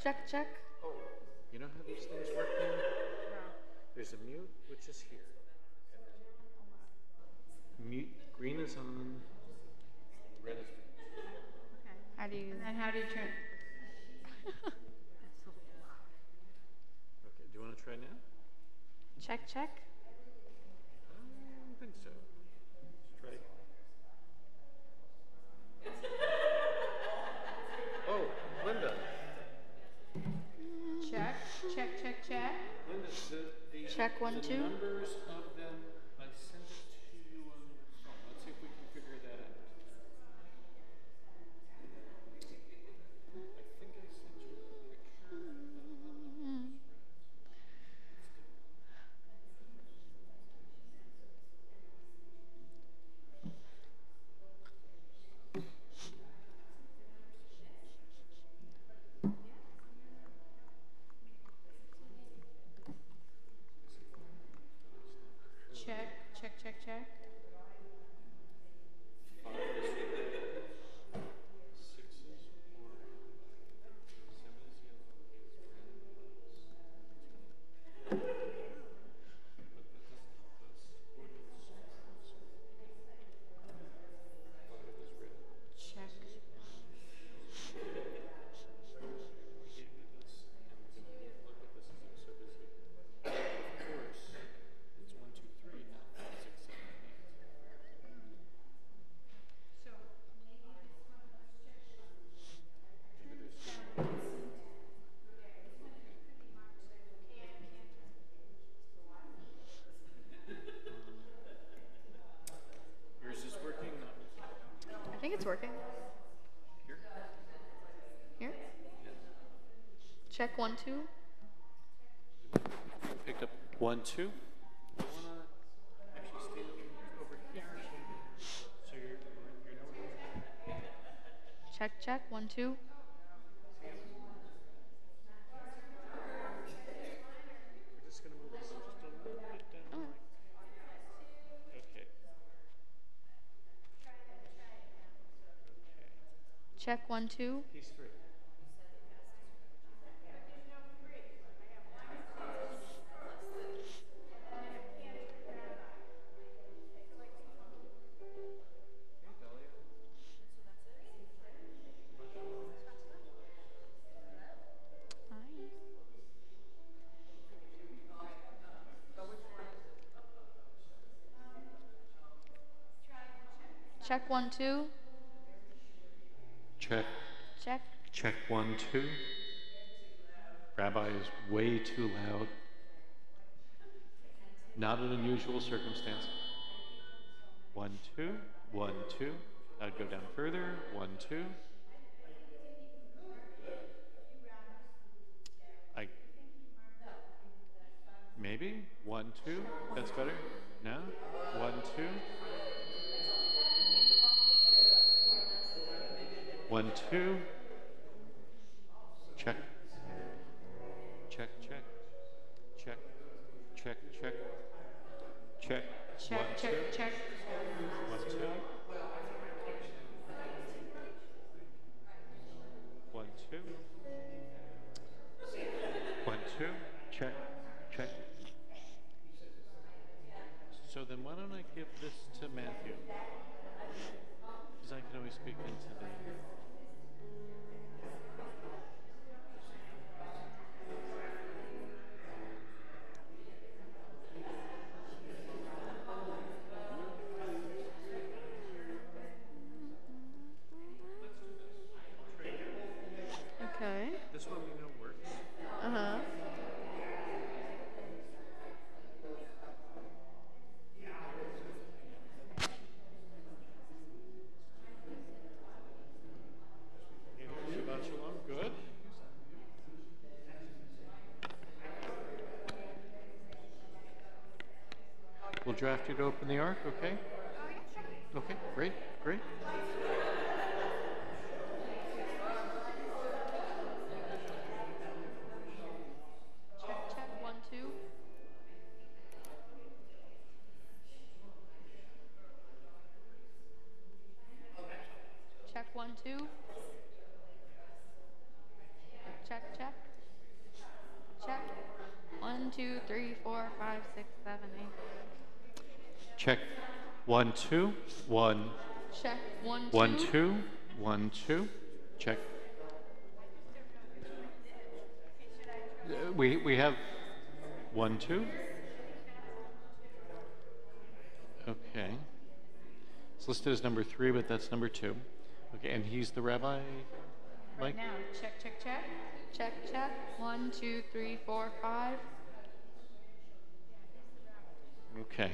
Check, check. Oh, you know how these things work now? There's a mute, which is here. And then mute, green is on, red is mute. Okay. How do you? And how do you turn? Okay, do you want to try now? Check, check. I don't think so. Let's try. Oh, Linda. Check, check, check, check. Linda, Check, 1, 2. Numbers of them, I sent it to you on your phone. Let's see if we can figure that out. I think I sent you a picture of the numbers. Check, check, check, check. Sixes or seven is yellow, eight is brown. But that doesn't help us. What is five is red. Check. We gave you this, and look at this as I'm so busy. Of course, it's 1, 2, 3, not 5, 6, 7, 8. Maybe there's two. Yours is working, not I think it's working. here. Here. Yeah. Check, 1, 2. Picked up 1, 2. You wanna actually stay over here? So you're nowhere. Check, check, 1, 2. We're just gonna move this just a little bit down. Oh. Okay. Check, 1, 2. He's 3. Hey, Dahlia. Hi. Check, 1, 2. Check. Check. Check 1, 2. Rabbi is way too loud. Not an unusual circumstance. 1, 2. 1, 2. I'd go down further. 1, 2. Maybe 1, 2. That's better. No. 1, 2. 1, 2. Check. Check, check. Check. Check, check. Check. Check, 1, check, 2. check. 1, 2. 1, 2. 1, 2. Check. Check. So then why don't I give this to Matthew? Because I can always speak into the... Okay. This one we know works. Uh-huh. Shabbat shalom. Good. We'll draft you to open the ark, okay? Okay, great, great. Check, check, 1, 2. Check, 1, 2. check, check. Check. 1, 2, 3, 4, 5, 6, 7, 8. Check. 1, 2. 1. Check. 1, 1, 2. 2. 1, 2. Check. We have 1, 2. Okay. It's listed as number 3, but that's number 2. Okay, and he's the rabbi? Right now, check, check, check. Check, check. 1, 2, 3, 4, 5. Okay.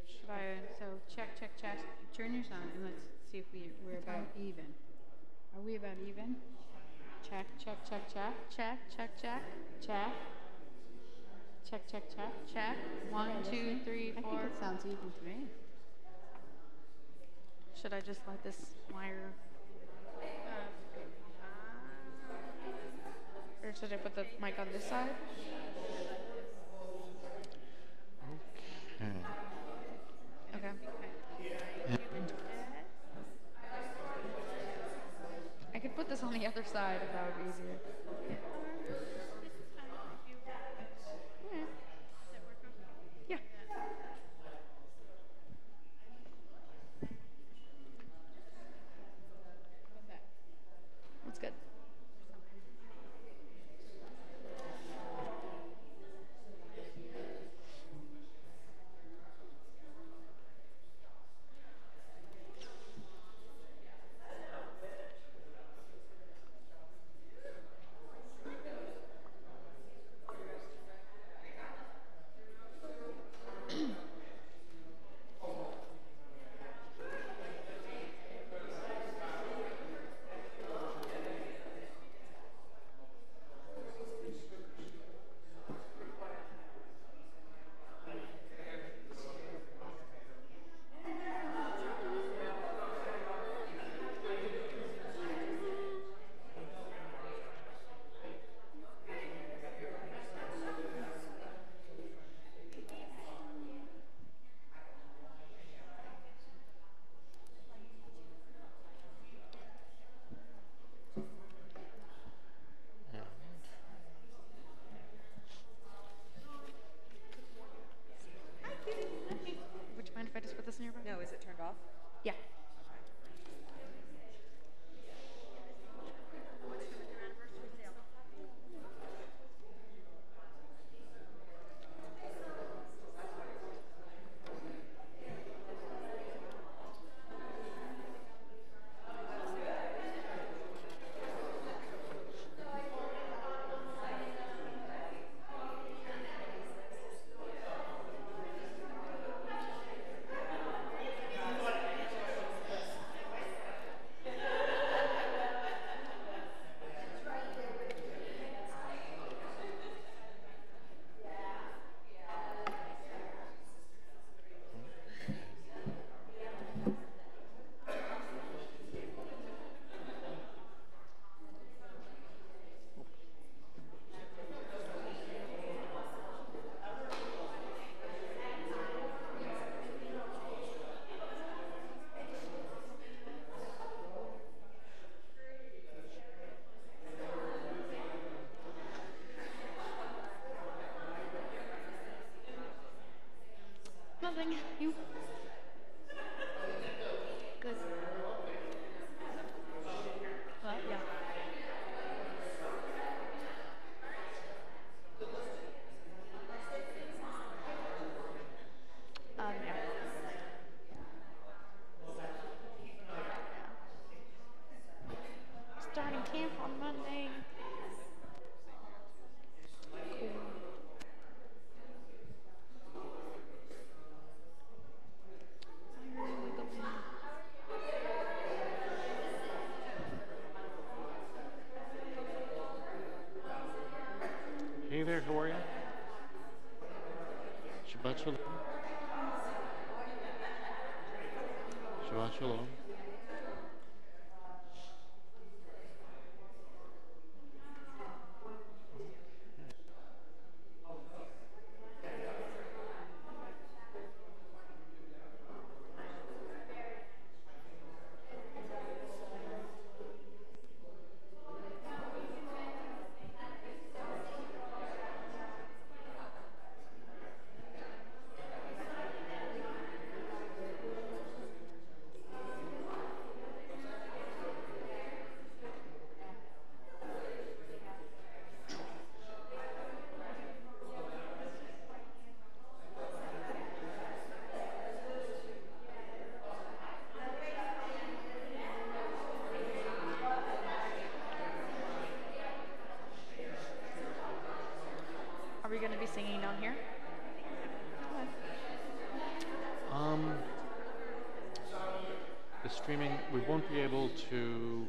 Should I? So check, check, check. Turn yours on and let's see if we're about even. Are we about even? Check, check, check, check. Check, check, check. Check. Check, check, check. Check. 1, 2, 3, I 4. think it sounds even to me. Should I just let this wire? Or should I put the mic on this side? Okay. Okay. I could put this on the other side if that would be easier. Okay. Yeah. That's good. Would you mind if I just put this in your bag? No, is it turned off? Yeah. Nothing. You. Good. Well, yeah. Yeah. Starting camp on Monday. Cool. Hey there, how are you? Shabbat Shalom. Shabbat Shalom. Are we going to be singing down here? Um, the streaming, we won't be able to,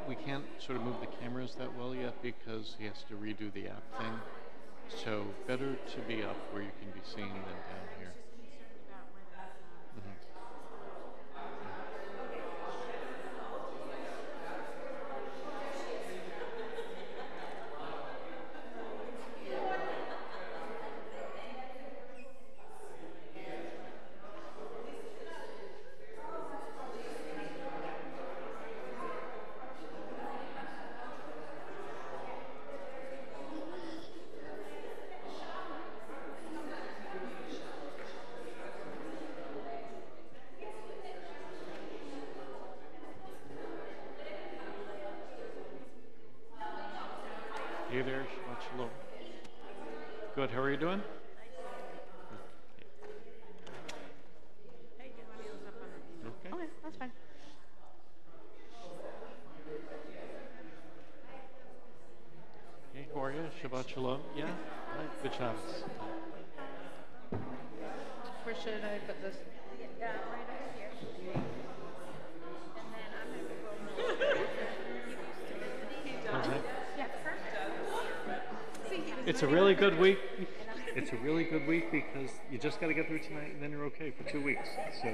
we can't sort of move the cameras that well yet because he has to redo the app thing. So better to be up where you can be seen than down here. Mhm. Hey there, Shabbat Shalom. Good, how are you doing? Okay. Okay, that's fine. Hey, how are you? Shabbat Shalom. Yeah? Right. Good job. Where should I put this? Yeah, right over here. And then I'm going to go Okay. Yeah, perfect. It's a really good week. It's a really good week because you just got to get through tonight and then you're okay for 2 weeks. So.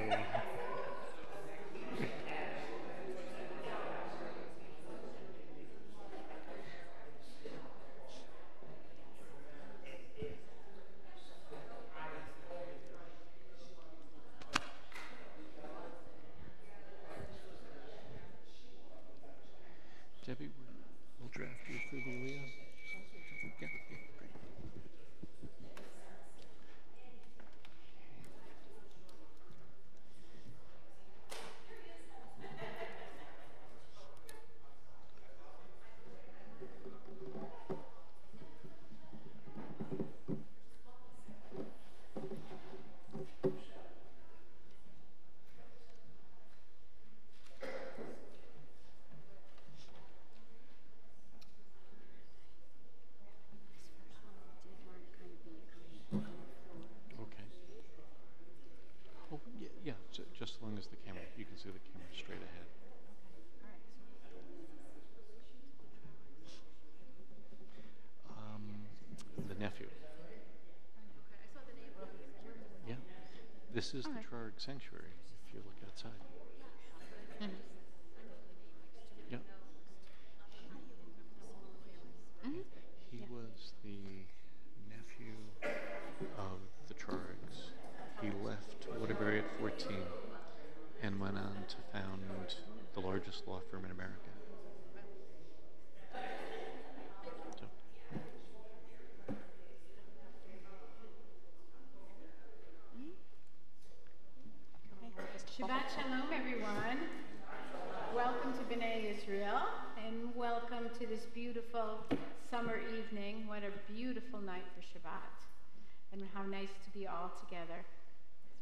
Debbie, we'll draft you for the Aliyah. Yeah, great. Okay. Oh, yeah, yeah. Just as long as the camera, you can see the camera straight ahead. The nephew. Yeah. This is the Okay. Trarg Sanctuary, if you look outside. Mhm. Yeah. Mhm. He Yeah. was the nephew of the Trargs. He left Waterbury at 14 and went on to found the largest law firm in America. So, Shabbat Shalom, everyone. Welcome to B'nai Israel, and welcome to this beautiful summer evening. What a beautiful night for Shabbat, and how nice to be all together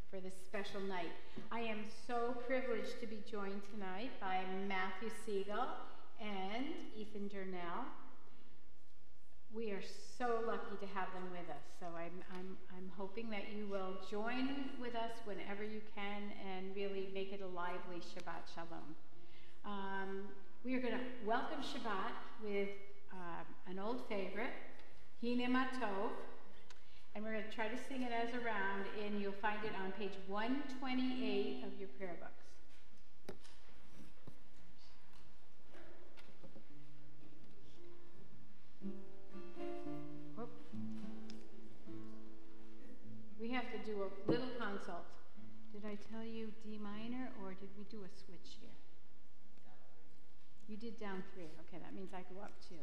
for this special night. I am so privileged to be joined tonight by Matthew Siegel and Ethan Durnell. We are so lucky to have them with us. So I'm hoping that you will join with us whenever you can and really make it a lively Shabbat Shalom. We are going to welcome Shabbat with a an old favorite, Hine Matov. And we're going to try to sing it as a round, and you'll find it on page 128 of your prayer books. Whoop. We have to do a little consult. Did I tell you D minor, or did we do a switch here? You did down 3. Okay, that means I go up 2.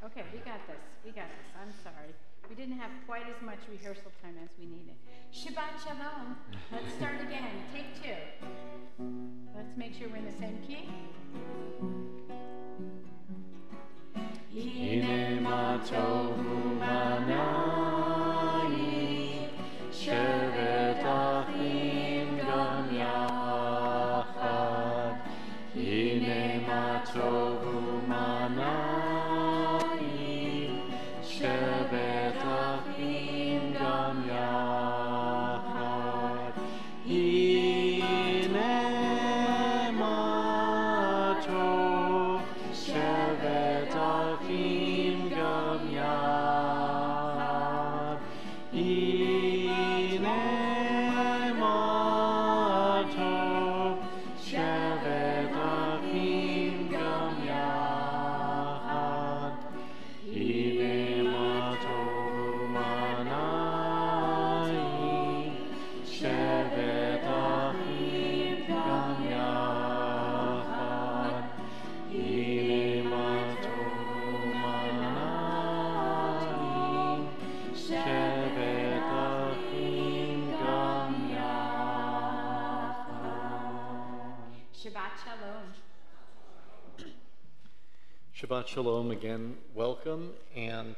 Okay, we got this. We got this. I'm sorry. We didn't have quite as much rehearsal time as we needed. Shabbat Shalom. Let's start again. Take 2. Let's make sure we're in the same key. Hine ma tovu manai, shevet achim gam yachad. Hine ma tovu manai, shevet achim gam yachad. Hine ma tov, shevet achim gam yachad. Hine ma tov, shevet achim gam yachad. Hine ma tovu manai, shevet achim gam yachad. Hine ma tovu manai, shevet achim gam yachad. Shabbat Shalom. Shabbat Shalom again, welcome, and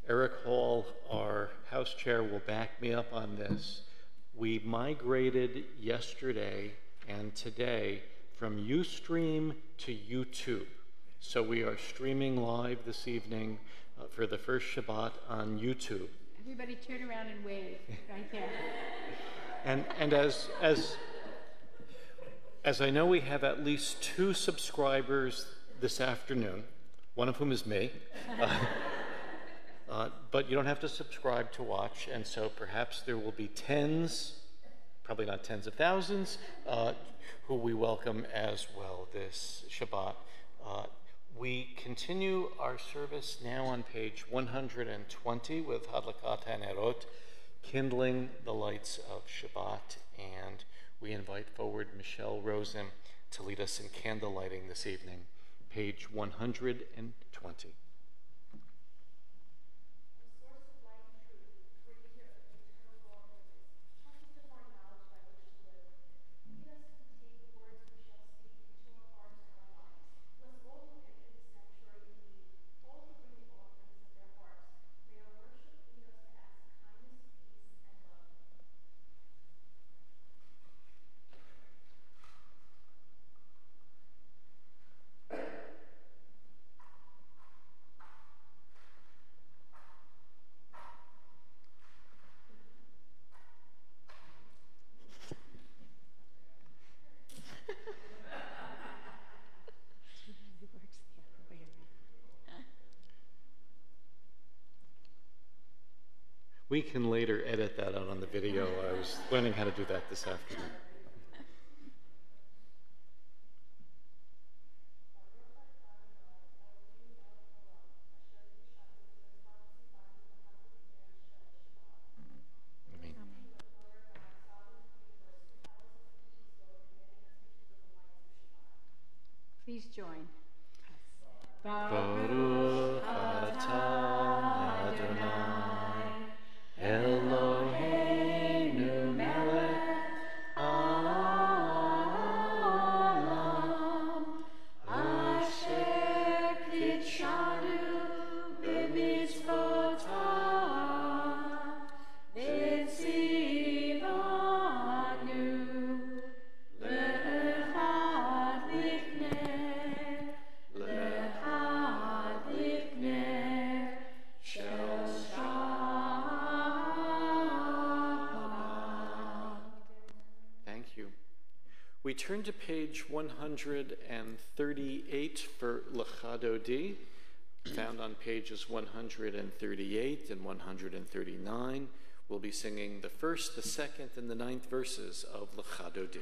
Eric Hall, our house chair, will back me up on this. We migrated yesterday and today from Ustream to YouTube. So we are streaming live this evening for the first Shabbat on YouTube. Everybody turn around and wave right there. And as I know, we have at least 2 subscribers this afternoon, one of whom is me. But you don't have to subscribe to watch, and so perhaps there will be tens, probably not tens of thousands, who we welcome as well this Shabbat. We continue our service now on page 120 with Hadlakat HaNerot, kindling the lights of Shabbat, and we invite forward Michelle Rosen to lead us in candle lighting this evening. Page 120. We can later edit that out on the video. I was learning how to do that this afternoon. Please join. Baruch atah Adonai Eloheinu melech haolam asher kitshanu b'mitzvotav v'tzivanu l'echad lifnei shel Shabbat. Thank you. We turn to page 138 for Lachadodi, found on pages 138 and 139. We'll be singing the first, the second, and the ninth verses of Lecha Dodi.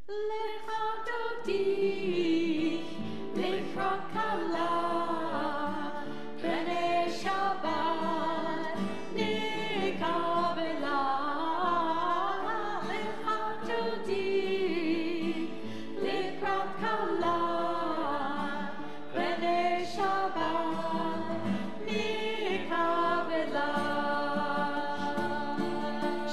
Lecha Dodi, Lecha Kala, B'nai Shabbat, Nikabela. Lecha Dodi, Lecha Kala, B'nai Shabbat, Nikabela.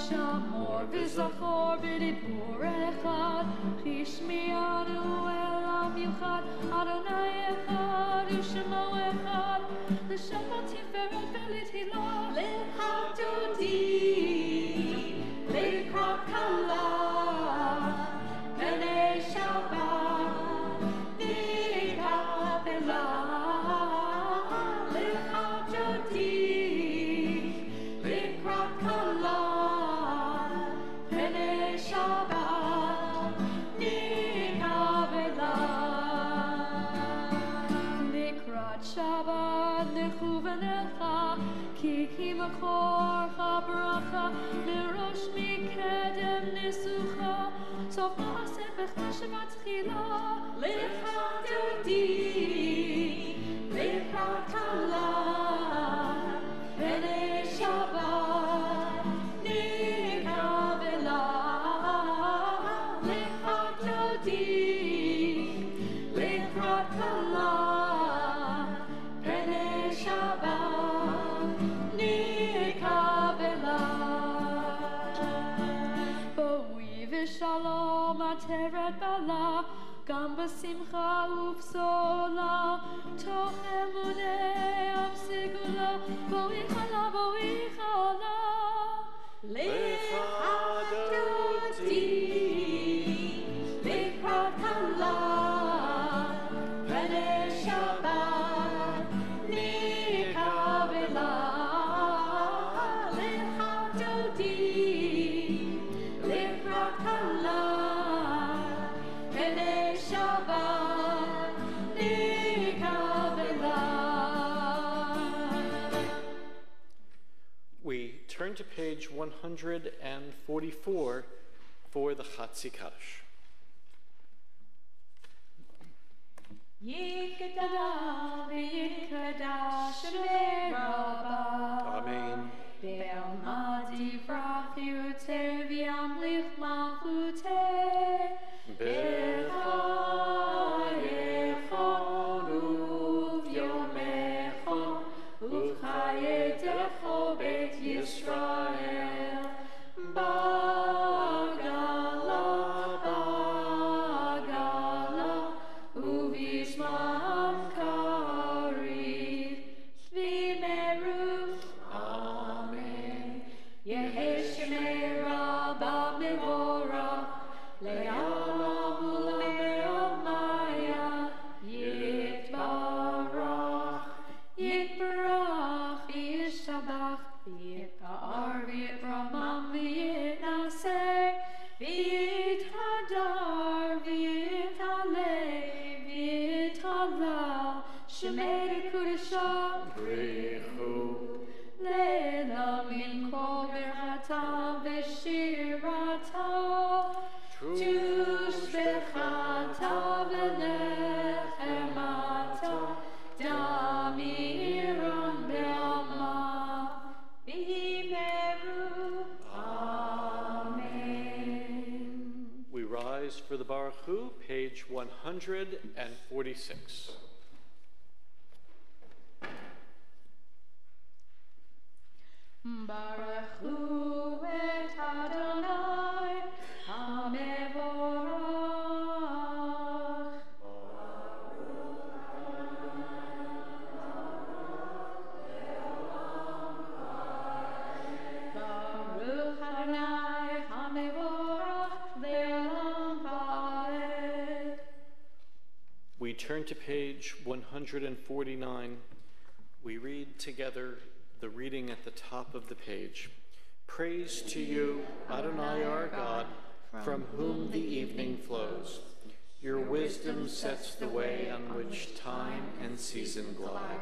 Shamor v'zachor b'dibur echad, Chishmianu elam yuchad, Adonai echad, U'shemo echad, L'shabbat tiferet v'lithilah. Lecha Dodi, Lecha Kala, B'nai Shabbat, Nikabela. Lecha Dodi, Lecha Kala, B'nai Shabbat, Nikabela. Likrat Shabbat nechuvanecha, ki makor bracha, mirosh mikedem nisucha, sof ma'aseh b'chna Shabbat tchila. Lecha Dodi, Lecha Kala, B'nai Shabbat, Nikabela. Lecha Dodi, Lecha Kala, B'nai Shabbat, Nikabela. Bo'ui v'shalom ateret bala, gam b'simcha ufsola, toch emunei amsigula, bo'ui chala, bo'ui chala. Lecha Dodi, Lecha Kala, B'nai Shabbat, Nikabela. Lecha Dodi, Lecha Kala, B'nai Shabbat, Nikabela. We turn to page 144 for the Chatzi Kaddish. Yikada v'yikada shemei rabba. Amen. Be'alma divrach yuteh v'yamlich malchuteh. B'chayechon u'v'yomechon u'chayetecho beit Yisrael. Bagala, bagala, u'v'yishmam karid, v'meru. Amen. Yehei shemei rabba mevorach, le'olam u'le'omaya, yitbarach, yitbarach, v'yishabach, v'yitpa'ar, v'yitramam, v'yitnaser, v'yithadar, v'yithaleh, v'yithalal, shemei dekudesha, Brechu. Leila min kol berachata v'shirata, tushbechata v'lechemata, damiron be'alma, v'meru. Amen. We rise for the Baruch Hu, page 146. Baruch Hu et Adonai HaMevorach. Baruch Adonai HaMevorach Le'olam Va'ed. We turn to page 149. We read together the reading at the top of the page. Praise to you, Adonai our God, from whom the evening flows. wisdom sets the way on which time and season glide.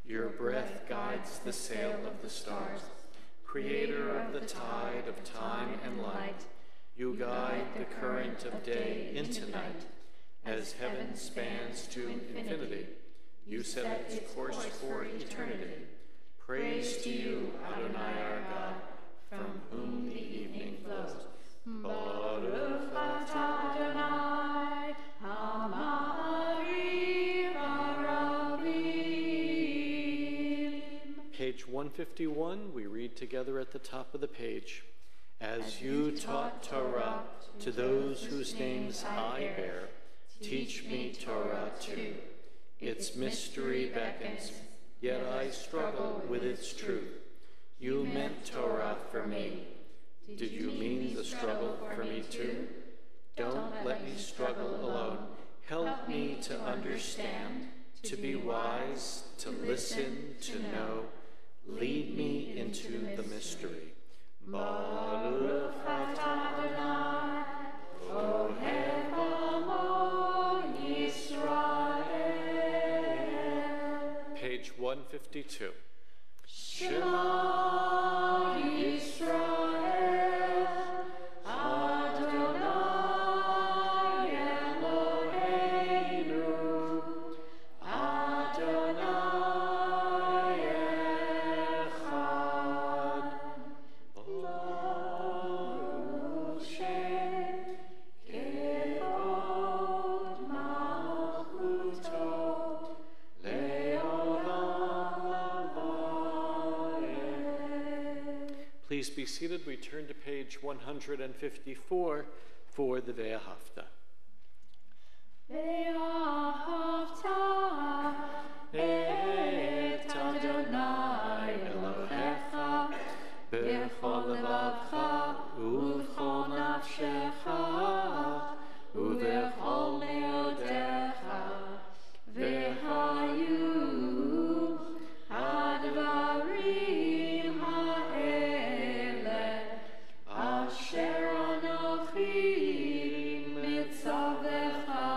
Your breath guides the sail of the stars. Creator of the tide of time and light, you guide the current of day into night. As heaven spans to infinity, you set its course for eternity. Praise to you, Adonai our God, from whom the evening flows. Baruch atah Adonai, Hamarim Arabim. Page 151, we read together at the top of the page. As you taught Torah to those whose names I bear, teach me Torah too. Its mystery beckons, yet I struggle with its truth. You meant Torah for me. Did you mean the struggle for me too? Don't let me struggle alone. Help me to understand, to be wise, to listen, to know. Lead me into the mystery. Baruch atah Adonai, Ohev Amo Yisrael. Page 152. Shema Yisrael, Adonai Eloheinu, Adonai Echad. Baruch Shem Kevod Malchuto Le'olam Vaed. Please be seated. We turn to page 154 for the Ve'ahavta. Ve'ahavta et Adonai Elohecha b'chol levavcha u'b'chol nafshecha u'b'chol meodecha v'hayu advarim ha'ele asher anochi mitzavecha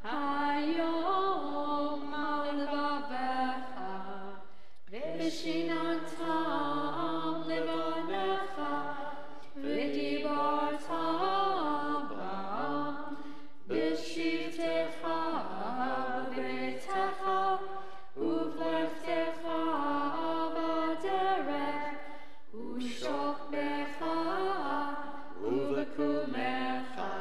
hayom al levavecha v'shinantam levanecha v'dibarta bam b'shivtecha b'beitecha uvlechtecha b'derech u'shokmecha uvekumecha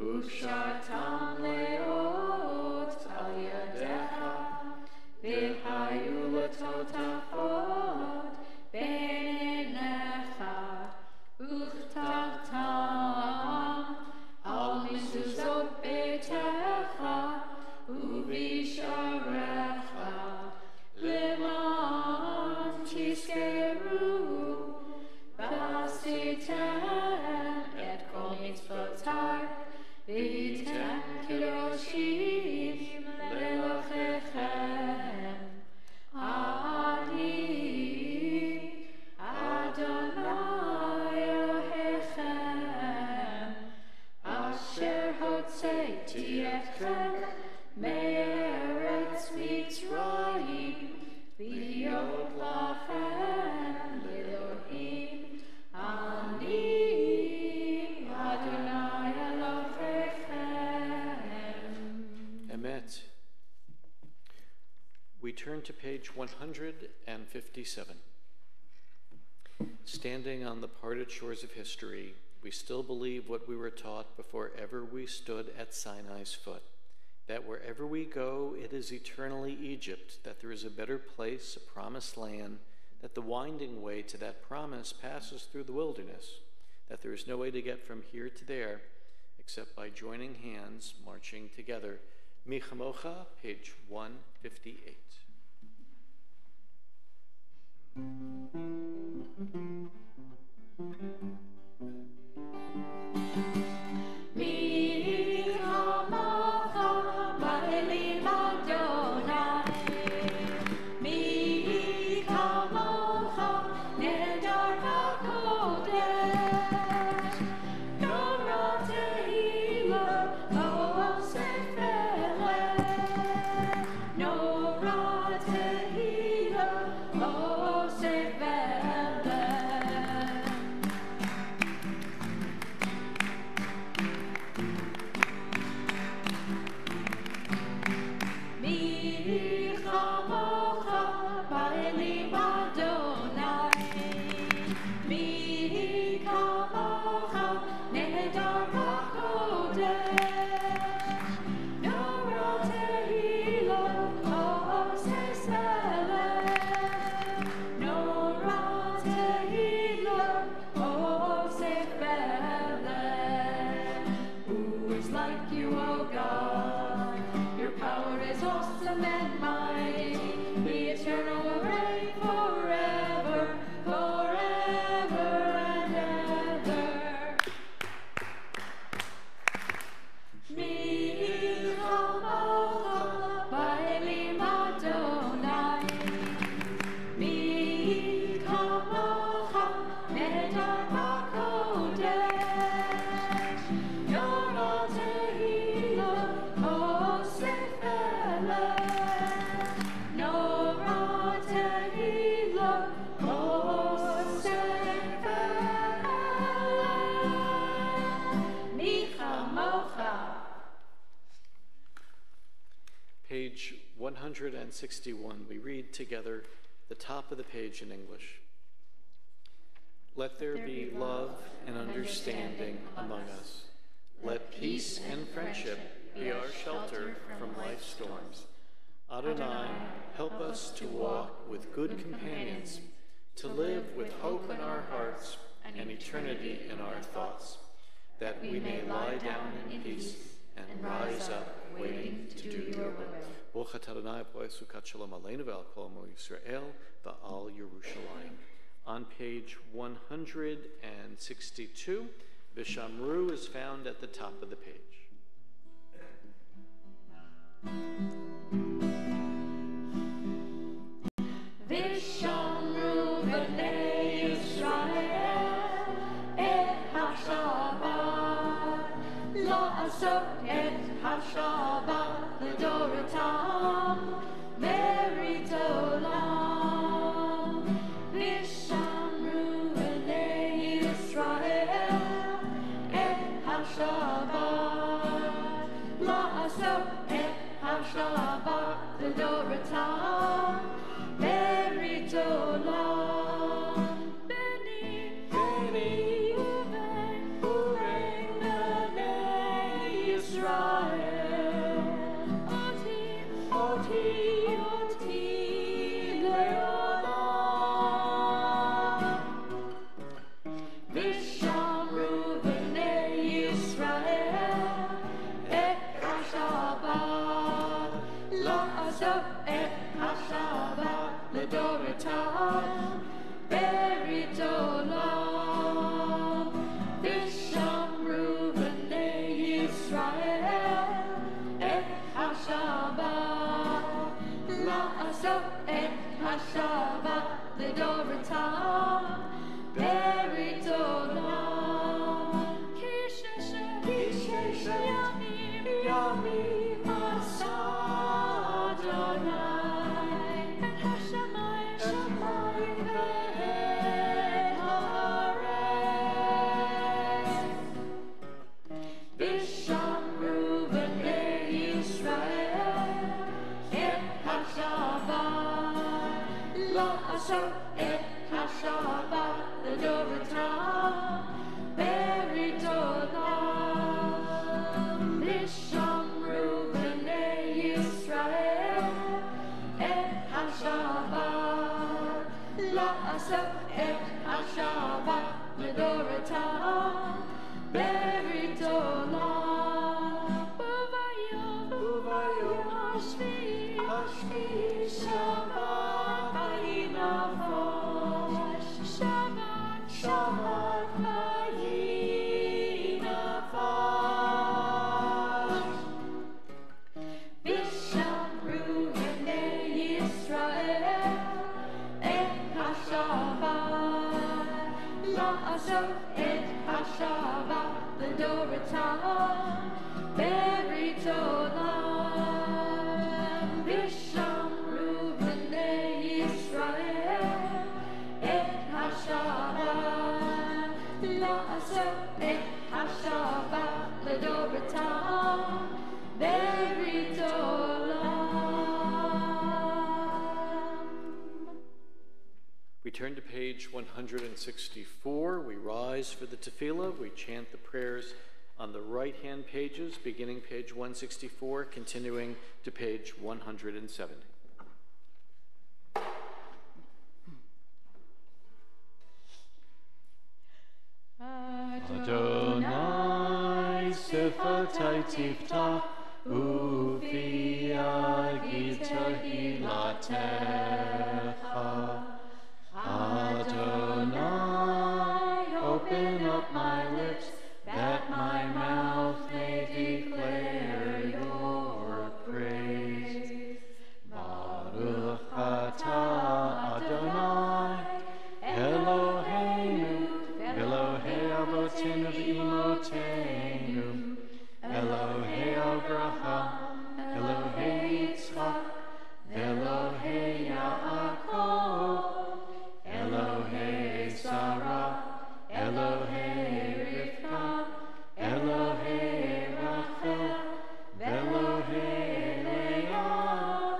u'kshartam leot al yadecha v'hayu l'totafot b'einecha u'chtavtam al mezuzot beitecha u'visharecha leman tizkeru v'asitem et kol mitzvotai v'hitem kedoshim le'elokechem. Ani Adonai Elohechem asher hotzeiti etchem me'eretz Mitzrayim v'liot lachem l'Elohim. Ani Adonai Elohechem. Emet. We turn to page 157. Standing on the parted shores of history, we still believe what we were taught before ever we stood at Sinai's foot, that wherever we go, it is eternally Egypt, that there is a better place, a promised land, that the winding way to that promise passes through the wilderness, that there is no way to get from here to there except by joining hands, marching together. Mi Chamocha, page 158. Mi Chamocha ba'elim Adonai, Mi Chamocha nehedar v'kodesh, Torah tehila like you, O God. Your power is awesome and mighty. The eternal will reign forever, forever and ever. Mi chamocha ba'elim Adonai. Mi chamocha nehedar b'kodesh. Yora tehila osef eleh. Yora tehila osef eleh. Mi chamocha. Page 161, we read together the top of the page in English. Let there be love and understanding among us. Let peace and friendship be our shelter from life's storms. Adonai, help us to walk with good companions, to live with hope in our hearts and eternity in our thoughts, that we may lie down in peace and rise up waiting to do your will. Bochat Adonai Sukat Shalom Aleinu ve'al kol Amo Yisrael ve'al Yerushalayim. On page 162, Vishamru is found at the top of the page. Vishamru b'nei Yisrael et ha-Shabbat la'asot et ha-Shabbat l'doratam merit olam. Vishamru b'nei Yisrael et ha-Shabbat la'asot et ha-Shabbat l'doratam merit olam. Beni uven b'nei Yisrael. Oti le'olam. Vishamru b'nei Yisrael et ha-Shabbat la'asot et ha-Shabbat l'doratam berit olam. Vishamru b'nei Yisrael et ha-Shabbat la'asot et ha-Shabbat l'doratam berit olam. Kisheshe yamim asa Adonai et hashamayim ve'et haaretz. Vishamru b'nei Yisrael et ha-Shabbat la'asot et ha-Shabbat l'doratam berit olam. Vishamru b'nei Yisrael et ha-Shabbat la'asot et ha-Shabbat l'doratam berit olam. Uvayom hashvi Shabbat vayinavosh. Shabbat vayinavosh. Vishamru b'nei Yisrael et ha-Shabbat la'asot et ha-Shabbat l'doratam berit olam. Vishamru b'nei Yisrael et ha-Shabbat la'asot et ha-Shabbat l'doratam berit olam. We turn to page 164. We rise for the tefillah. We chant the prayers on the right-hand pages, beginning page 164, continuing to page 170. Adonai Sefer Berotai Tifta, Ufia Gita Hilatecha. Adonai, open up my lips, that my mouth may declare your praise. Baruch atah Adonai, Eloheinu, Elohei Avotenu v'Imotenu, Elohei Avraham, Elohei Yitzchak, Elohei Yaakov, Elohei Sarah, Elohei Rivka, Elohei Rachel, Elohei Leah,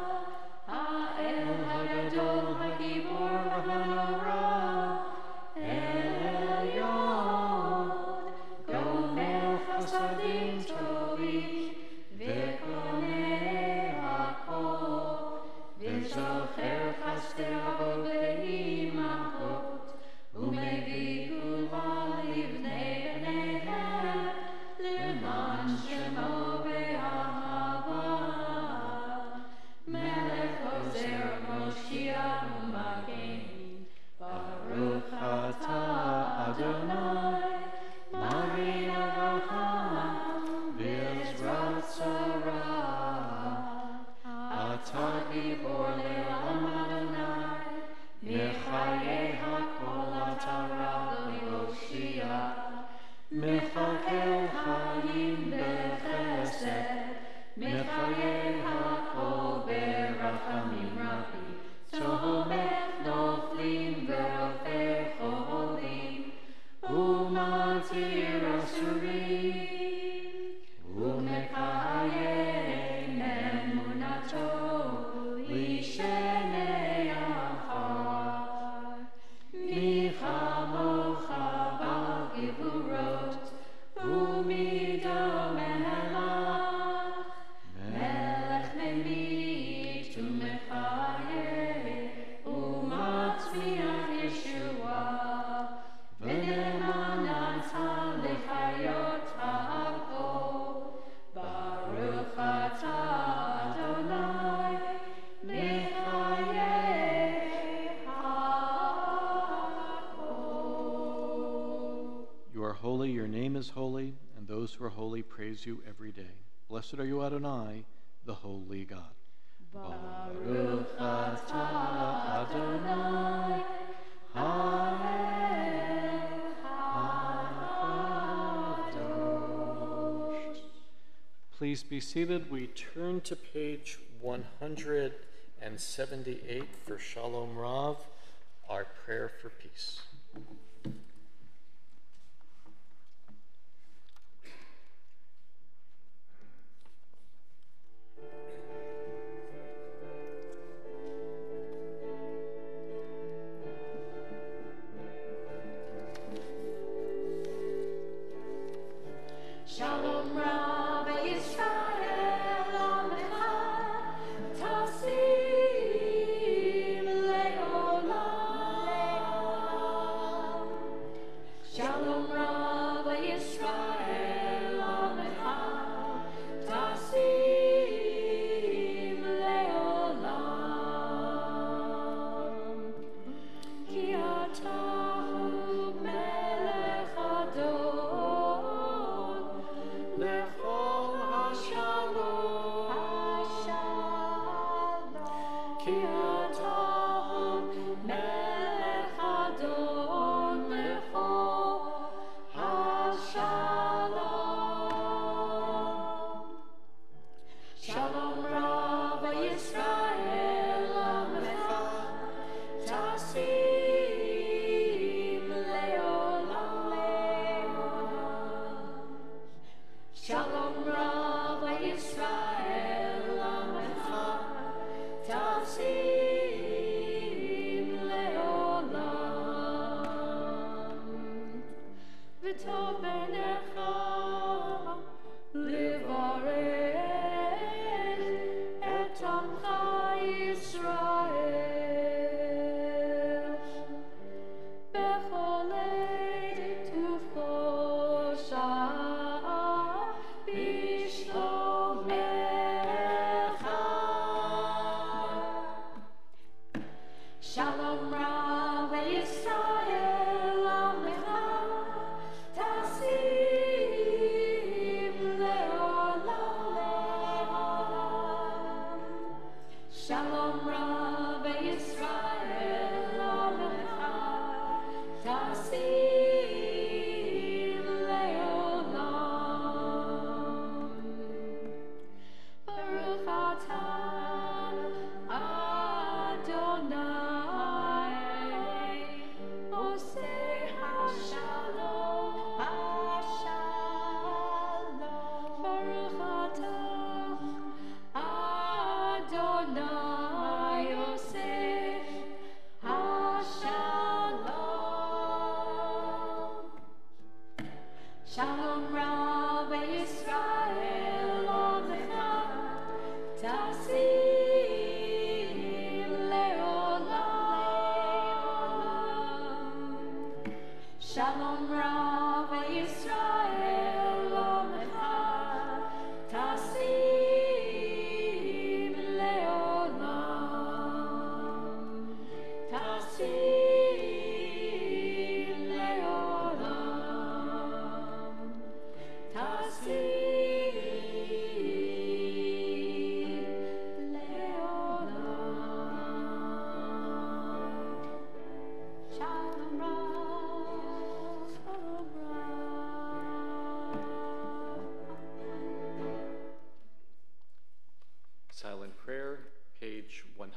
Ha'el Hagadol Hagibor Hanora, El Elyon, Gomer Chasadim Tovim, V'konei Hakol, V'zocher Chasdei Avot Ve'imachot, U'mevii Gula Livnei Bneihem, L'man Shemo Be'ahava. Melech Ozer Moshiach U'Magen, Baruch atah Adonai, Mari Avraham, V'ezrat Sarah. Atah Gibor Le'olam Adonai, Mechayei Hakol atah Rab Le'Hoshia, Mechalkel Chaim B'Chesed, Mechayei Hakol B'Rachamim Rabim, Tzomech Noflim V'Rofei Cholim, U'Matir Asurim, U'Mekayem Emunato Lishenei Achar. Michamocha Bal Gevurot, U'Mido Melech, Melech Memit U'Mechayeh, U'Matzmiach Yeshua, V'nemanat L'chayot Ha'akol. Baruch atah Adonai, Mechayeh Hakol. You are holy, your name is holy, and those who are holy praise you every day. Blessed are you, Adonai, the holy God. Baruch atah Adonai, Ha'el Hakadosh. Please be seated. We turn to page 178 for Shalom Rav, our prayer for peace. Shalom Rav Yisrael Alecha, Tasim Le'olam.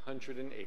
380.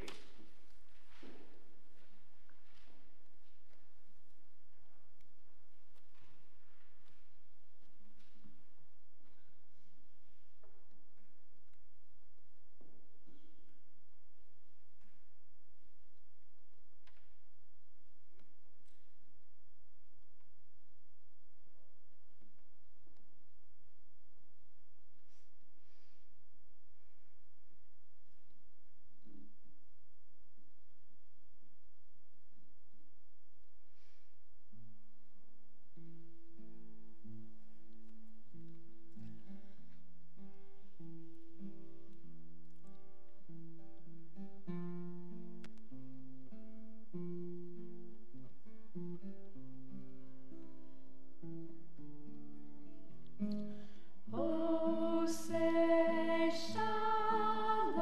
Oh, say shalom,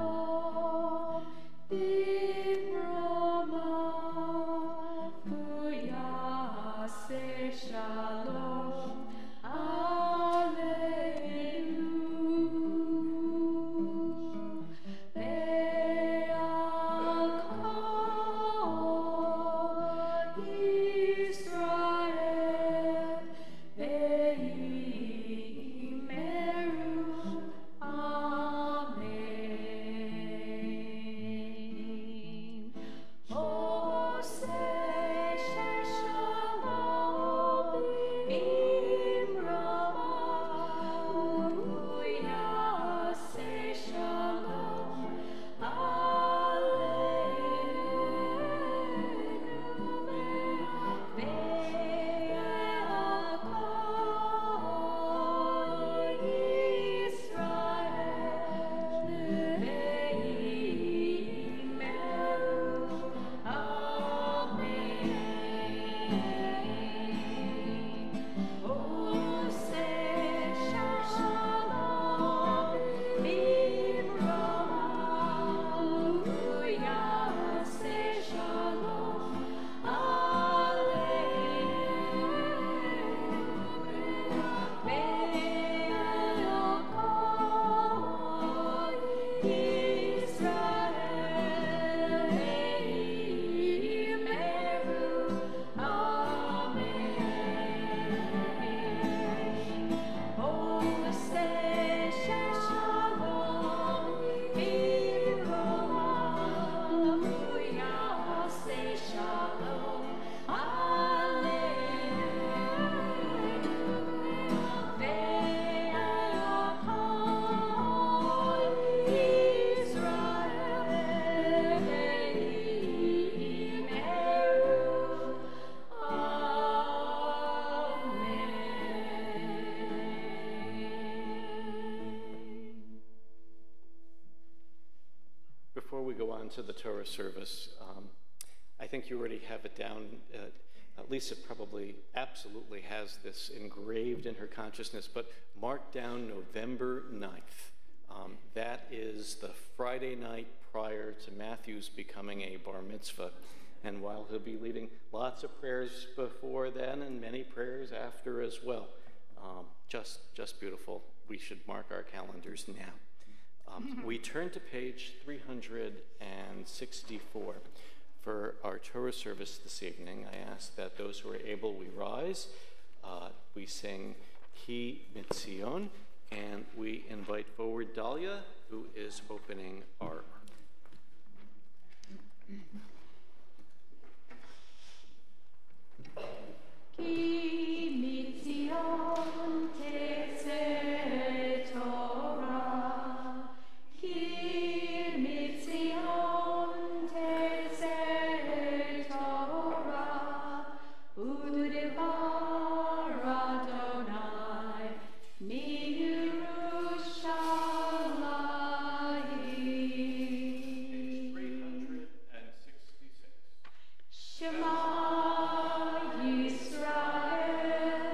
Vibrama, Fuya, say shalom, Alleluia. Be'al kol Israel, Ve'imeru, Amen. Oh, say shalom, Imrama, Uya, say shalom, Alleluia. Ve'al kol Israel, Ve'imeru, Amen. Oh, say shalom, Vibrama, Uya, say shalom, Alleluia. Ve'al kol Israel, Ve'imeru, Amen. Oh, say shalom, Vibrama, Uya, say shalom, Alleluia. Ve'al kol Israel, Ve'imeru, Amen. Before we go on to the Torah service, I think you already have it down. Lisa probably absolutely has this engraved in her consciousness, but mark down November 9th. That is the Friday night prior to Matthew's becoming a bar mitzvah. And while he'll be leading lots of prayers before then and many prayers after as well, just beautiful. We should mark our calendars now. We turn to page 364 for our Torah service this evening. I ask that those who are able, we rise. We sing Ki Mitzion, and we invite forward Dahlia, who is opening our Ki mitzion tetzeh Torah, ki mitzion tetzeh Torah, u'devar Adonai miYerushalayim. 366. Shema Yisrael,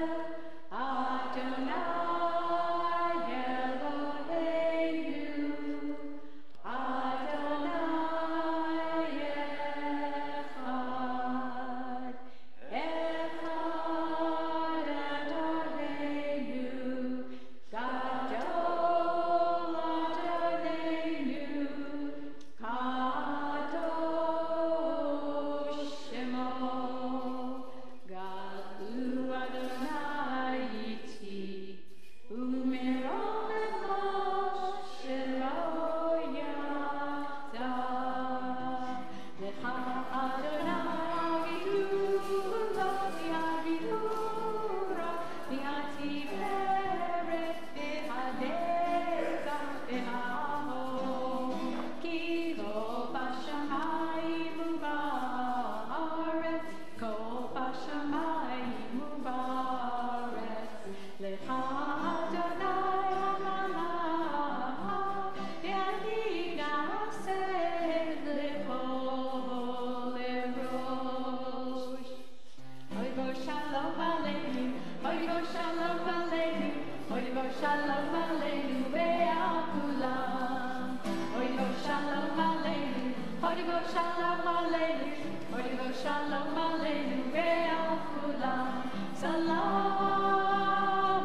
Hodibo Shalom Aleinu, Hodibo Shalom Aleinu, Ve'al Kulam. Salam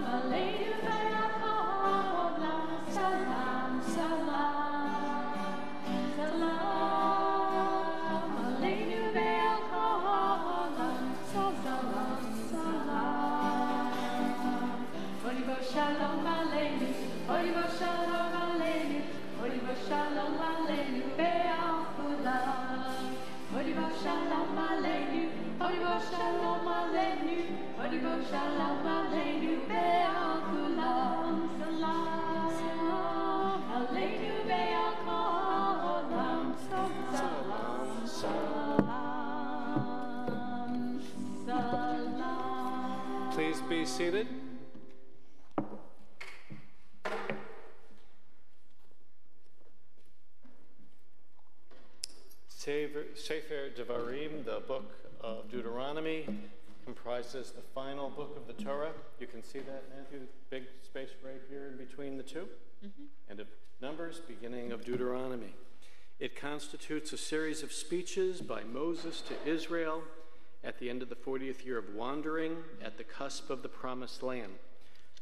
Aleinu Ve'al Kulam. Salam, Salam. Salam Aleinu Ve'al Kulam. Salam, Salam. Hodibo Shalom Aleinu, Hodibo Shalom Aleinu, Hodibo Shalom Aleinu, Ve'al Kulam. Hodibo Shalom Aleinu, Hodibo Shalom Aleinu, Hodibo Shalom Aleinu, Ve'al Kulam. Salam, Salam Aleinu, Ve'al Kulam. Salam, Salam, Salam. Please be seated. Sefer Devarim, the book of Deuteronomy, comprises the final book of the Torah. You can see that, Matthew, big space right here in between the two. End of Numbers, beginning of Deuteronomy. It constitutes a series of speeches by Moses to Israel at the end of the 40th year of wandering at the cusp of the Promised Land.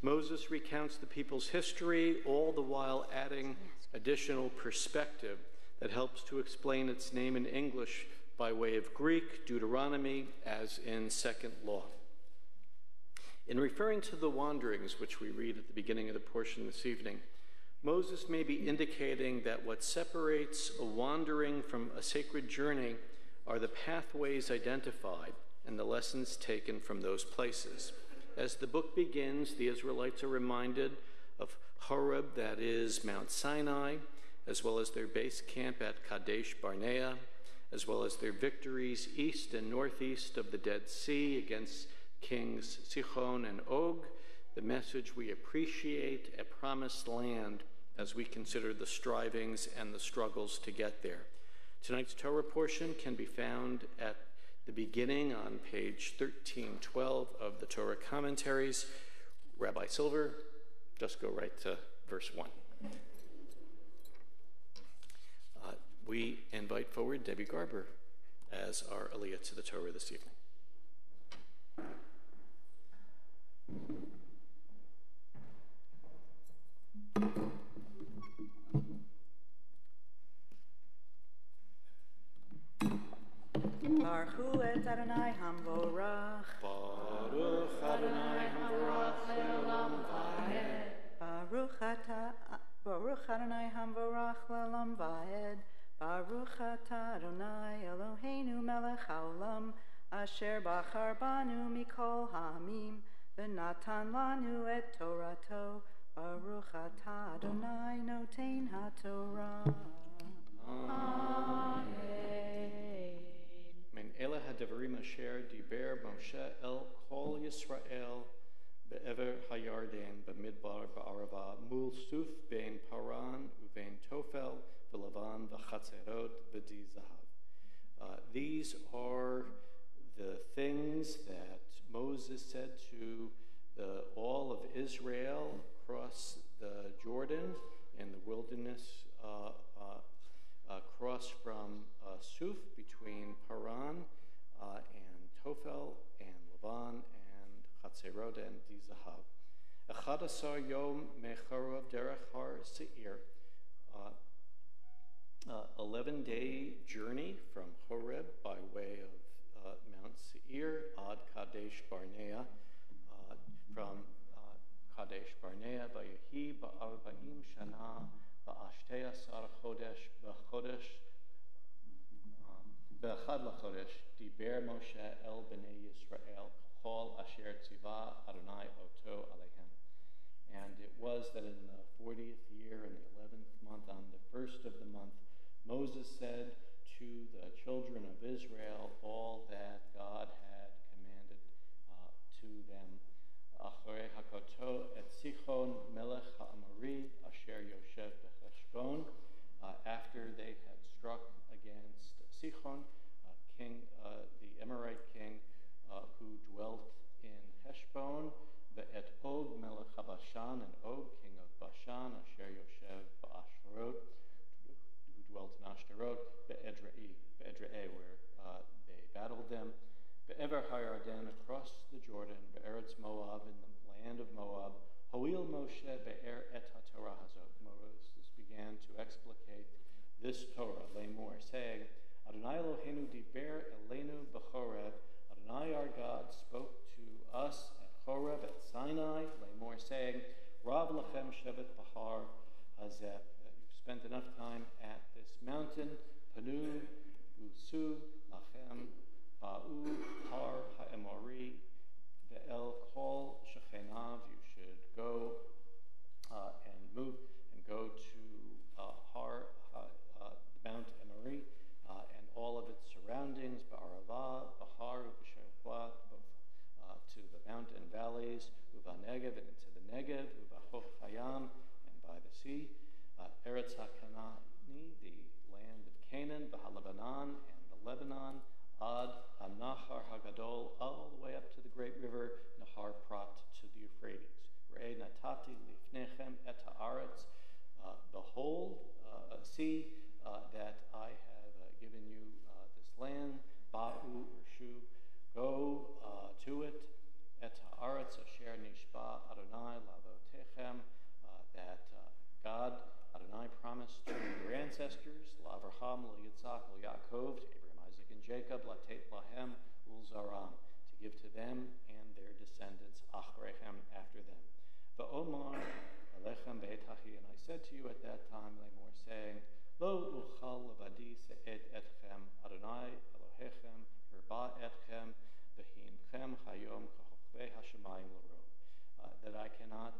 Moses recounts the people's history, all the while adding additional perspective that helps to explain its name in English by way of Greek, Deuteronomy, as in Second Law. In referring to the wanderings, which we read at the beginning of the portion this evening, Moses may be indicating that what separates a wandering from a sacred journey are the pathways identified and the lessons taken from those places. As the book begins, the Israelites are reminded of Horeb, that is Mount Sinai, as well as their base camp at Kadesh Barnea, as well as their victories east and northeast of the Dead Sea against kings Sihon and Og, the message we appreciate a promised land as we consider the strivings and the struggles to get there. Tonight's Torah portion can be found at the beginning on page 1312 of the Torah commentaries. Rabbi Silver, just go right to verse 1. We invite forward Debbie Garber as our Aliyah to the Torah this evening. Baruch et Adonai Hamvorach. Baruch Adonai Hamvorach le'olam va'ed. Baruch Adonai Hamvorach le'olam va'ed. Baruch atah Adonai Eloheinu melech haolam, asher bachar banu mikol ha'amim, v'natan lanu et Torato. Baruch atah Adonai noten ha'Torah. Amen. Min Elah ha'devarim asher diber Moshe el kol Yisrael be'ever hayarden b'midbar ba'arava mul suf bein Paran uvein Tofel v'Lavan v'chatzerot v'di zahav. These are the things that Moses said to all of Israel across the Jordan in the wilderness, across from Suf between Paran and Tofel and Lavan and Chatzerot and Di Zahav. Echad asar yom mecharav derech har Seir. 11-day journey from Horeb by way of Mount Seir ad Kadesh Barnea. From Kadesh Barnea, Vayehi ba'arba'im shana ba'ashtei asar chodesh b'chodesh b'echad lachodesh diber Moshe el b'nei Yisrael kol asher tziva Adonai oto alehem. And it was that in the 40th year, in the 11th month, on the first of the month, Moses said to the children of Israel all that God had commanded to them. Acharei hakoto et Sichon melech ha'amori asher yoshev b'Heshbon. After they had struck against Sichon, the Amorite king who dwelt in Heshbon, et Og melech haBashan, and Og king of Bashan, asher yoshev ba'Ashtarot, who dwelt in Ashtarot, be'Edrei. Hayarden, across the Jordan, Be'eretz Moab, in the land of Moab, Hoil Moshe Be'er et HaTorah Hazot. Moses began to explicate this Torah, Lemor, saying, Adonai Eloheinu diber Elenu b'Choreb. Adonai our God spoke to us at Choreb, at Sinai, Lemor, saying, Rav lachem shevet bahar hazeh. You've spent enough time at this mountain, Panu, Usu, lachem, ba'u, har ha'emori, be'el kol shechenav. You should go and move and go to Mount Emori, and all of its surroundings, Ba'arava, Bahar, B'Sheflat, to the mountain valleys, Uva-Negev, and into the Negev, Uva-Chof Hayam, and by the sea, Eretz HaKanani, the land of Canaan, B'Halabanan, and the Lebanon, Ad HaNachar HaGadol, all the way up to the great river, Nahar Prat, to the Euphrates. Re'eh Natati Lifnechem et Haaretz, behold, see that I have given you this land, Ba'u Urshu, go to it, et haaretz asher nishba Adonai lavotechem, that God, Adonai, promised to your ancestors, L'Avraham, L'Yitzhak, L'Yaakov, to Abraham, Isaac, and Jacob, Latet lahem ulzaram, to give to them and their descendants, achrechem, after them. Va'omar alechem beit hachi, and I said to you at that time, Lemor, saying, Lo uchal levadi se'ed etchem, Adonai Elohechem, herba etchem, v'hinchem hayom kachokvei hashemayim l'ro. That I cannot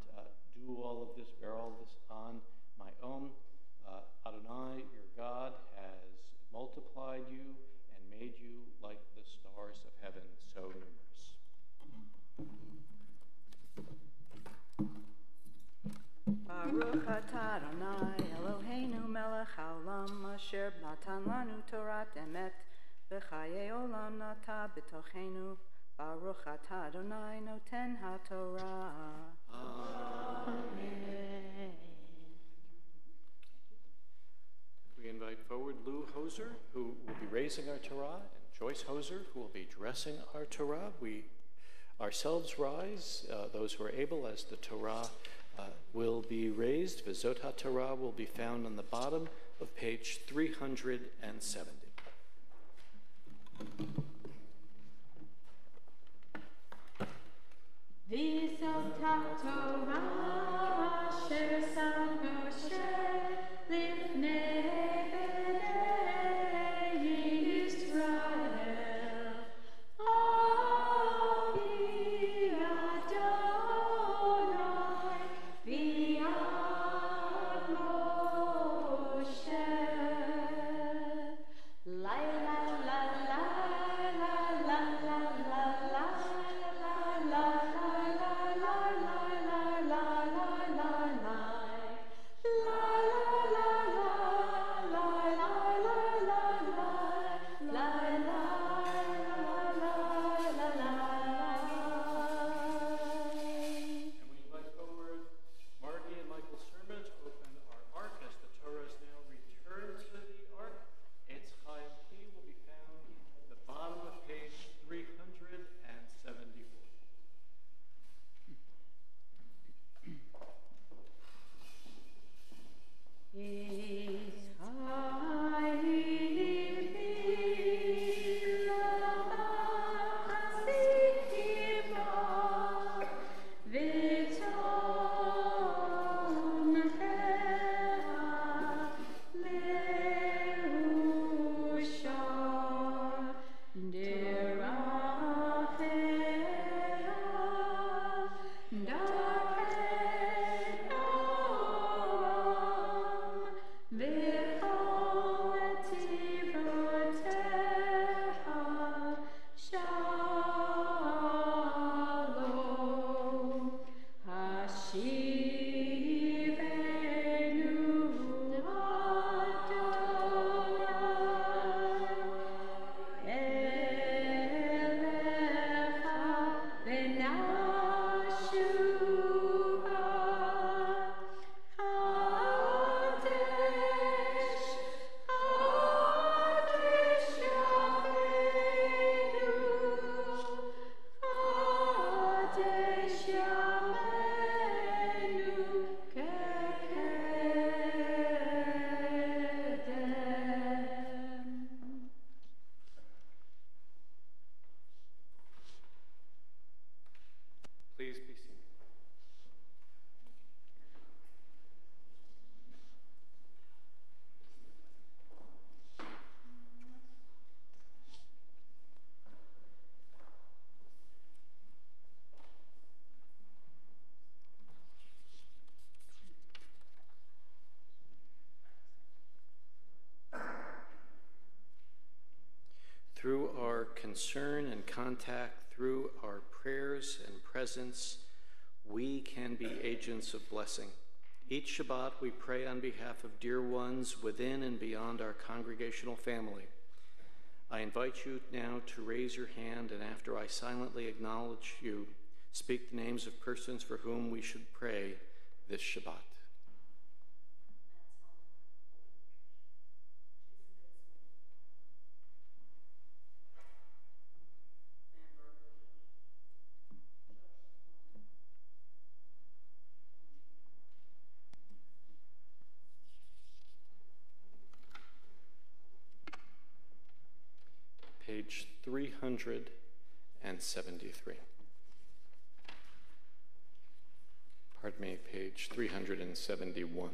do all of this, bear all of this on my own. Adonai, your God, has multiplied you and made you like the stars of heaven, so numerous. Baruch atah Adonai Eloheinu melech haolam asher natan lanu Torat emet v'chayei olam nata b'tochenu. Baruch atah Adonai noten haTorah. Amen. We invite forward Lou Hoser, who will be raising our Torah, and Joyce Hoser, who will be dressing our Torah. We ourselves rise, those who are able, as the Torah will be raised. V'zot HaTorah will be found on the bottom of page 370. V'zot HaTorah asher sam Moshe lifnei bnei Yisrael. Avi Adonai v'ad Moshe. La la la la la la la la la la la la la la la la la la la. concern and contact, through our prayers and presence, we can be agents of blessing. Each Shabbat we pray on behalf of dear ones within and beyond our congregational family. I invite you now to raise your hand, and after I silently acknowledge you, speak the names of persons for whom we should pray this Shabbat. Page 373. Pardon me, page 371.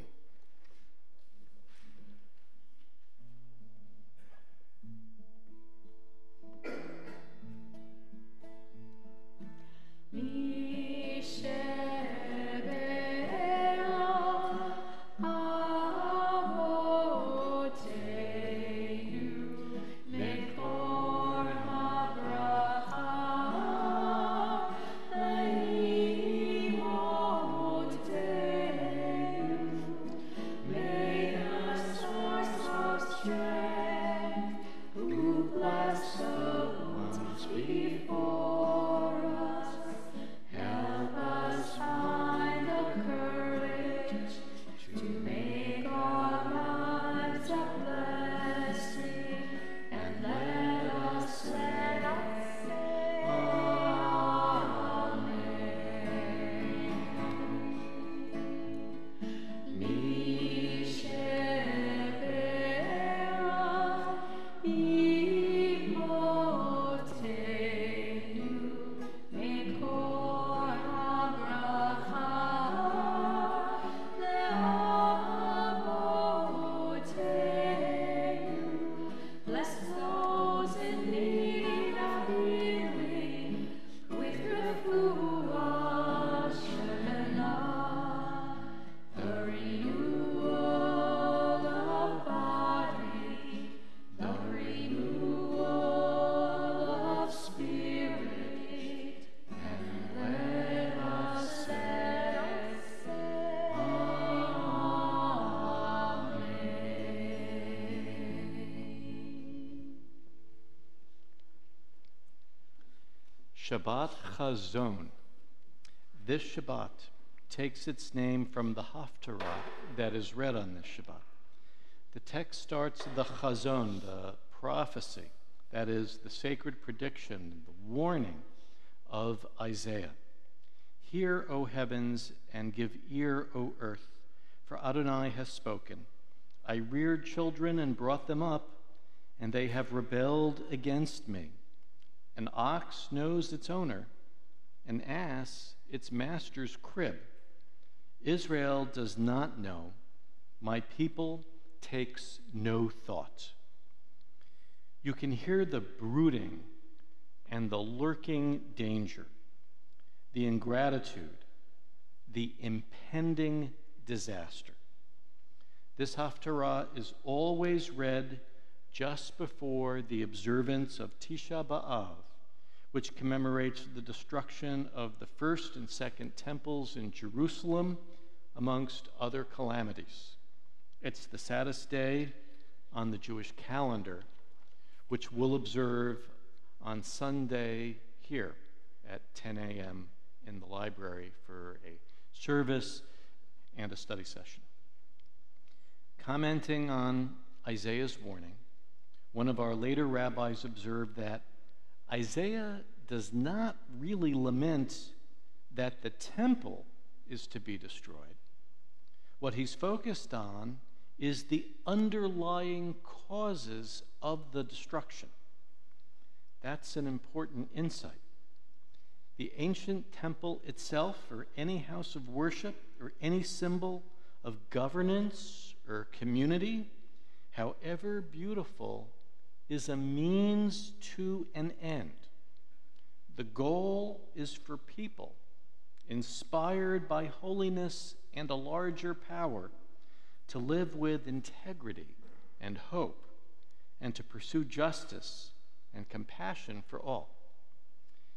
Shabbat Chazon. This Shabbat takes its name from the Haftarah that is read on this Shabbat. The text starts the Chazon, the prophecy, that is, the sacred prediction, the warning of Isaiah. Hear, O heavens, and give ear, O earth, for Adonai has spoken. I reared children and brought them up, and they have rebelled against me. An ox knows its owner, an ass its master's crib. Israel does not know, my people takes no thought. You can hear the brooding and the lurking danger, the ingratitude, the impending disaster. This Haftarah is always read just before the observance of Tisha B'Av, which commemorates the destruction of the first and second temples in Jerusalem, amongst other calamities. It's the saddest day on the Jewish calendar, which we'll observe on Sunday here at 10 a.m. in the library for a service and a study session. Commenting on Isaiah's warning, one of our later rabbis observed that Isaiah does not really lament that the temple is to be destroyed. What he's focused on is the underlying causes of the destruction. That's an important insight. The ancient temple itself, or any house of worship, or any symbol of governance or community, however beautiful, is a means to an end. The goal is for people, inspired by holiness and a larger power, to live with integrity and hope, and to pursue justice and compassion for all.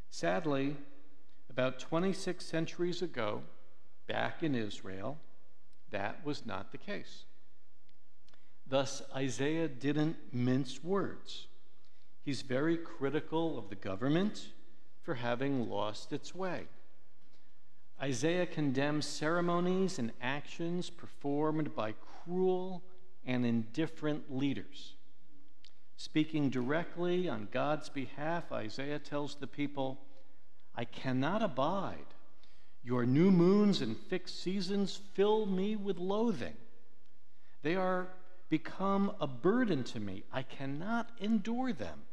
Sadly, about 26 centuries ago, back in Israel, that was not the case. Thus, Isaiah didn't mince words. He's very critical of the government for having lost its way. Isaiah condemns ceremonies and actions performed by cruel and indifferent leaders. Speaking directly on God's behalf, Isaiah tells the people, "I cannot abide. Your new moons and fixed seasons fill me with loathing. They are become a burden to me. I cannot endure them."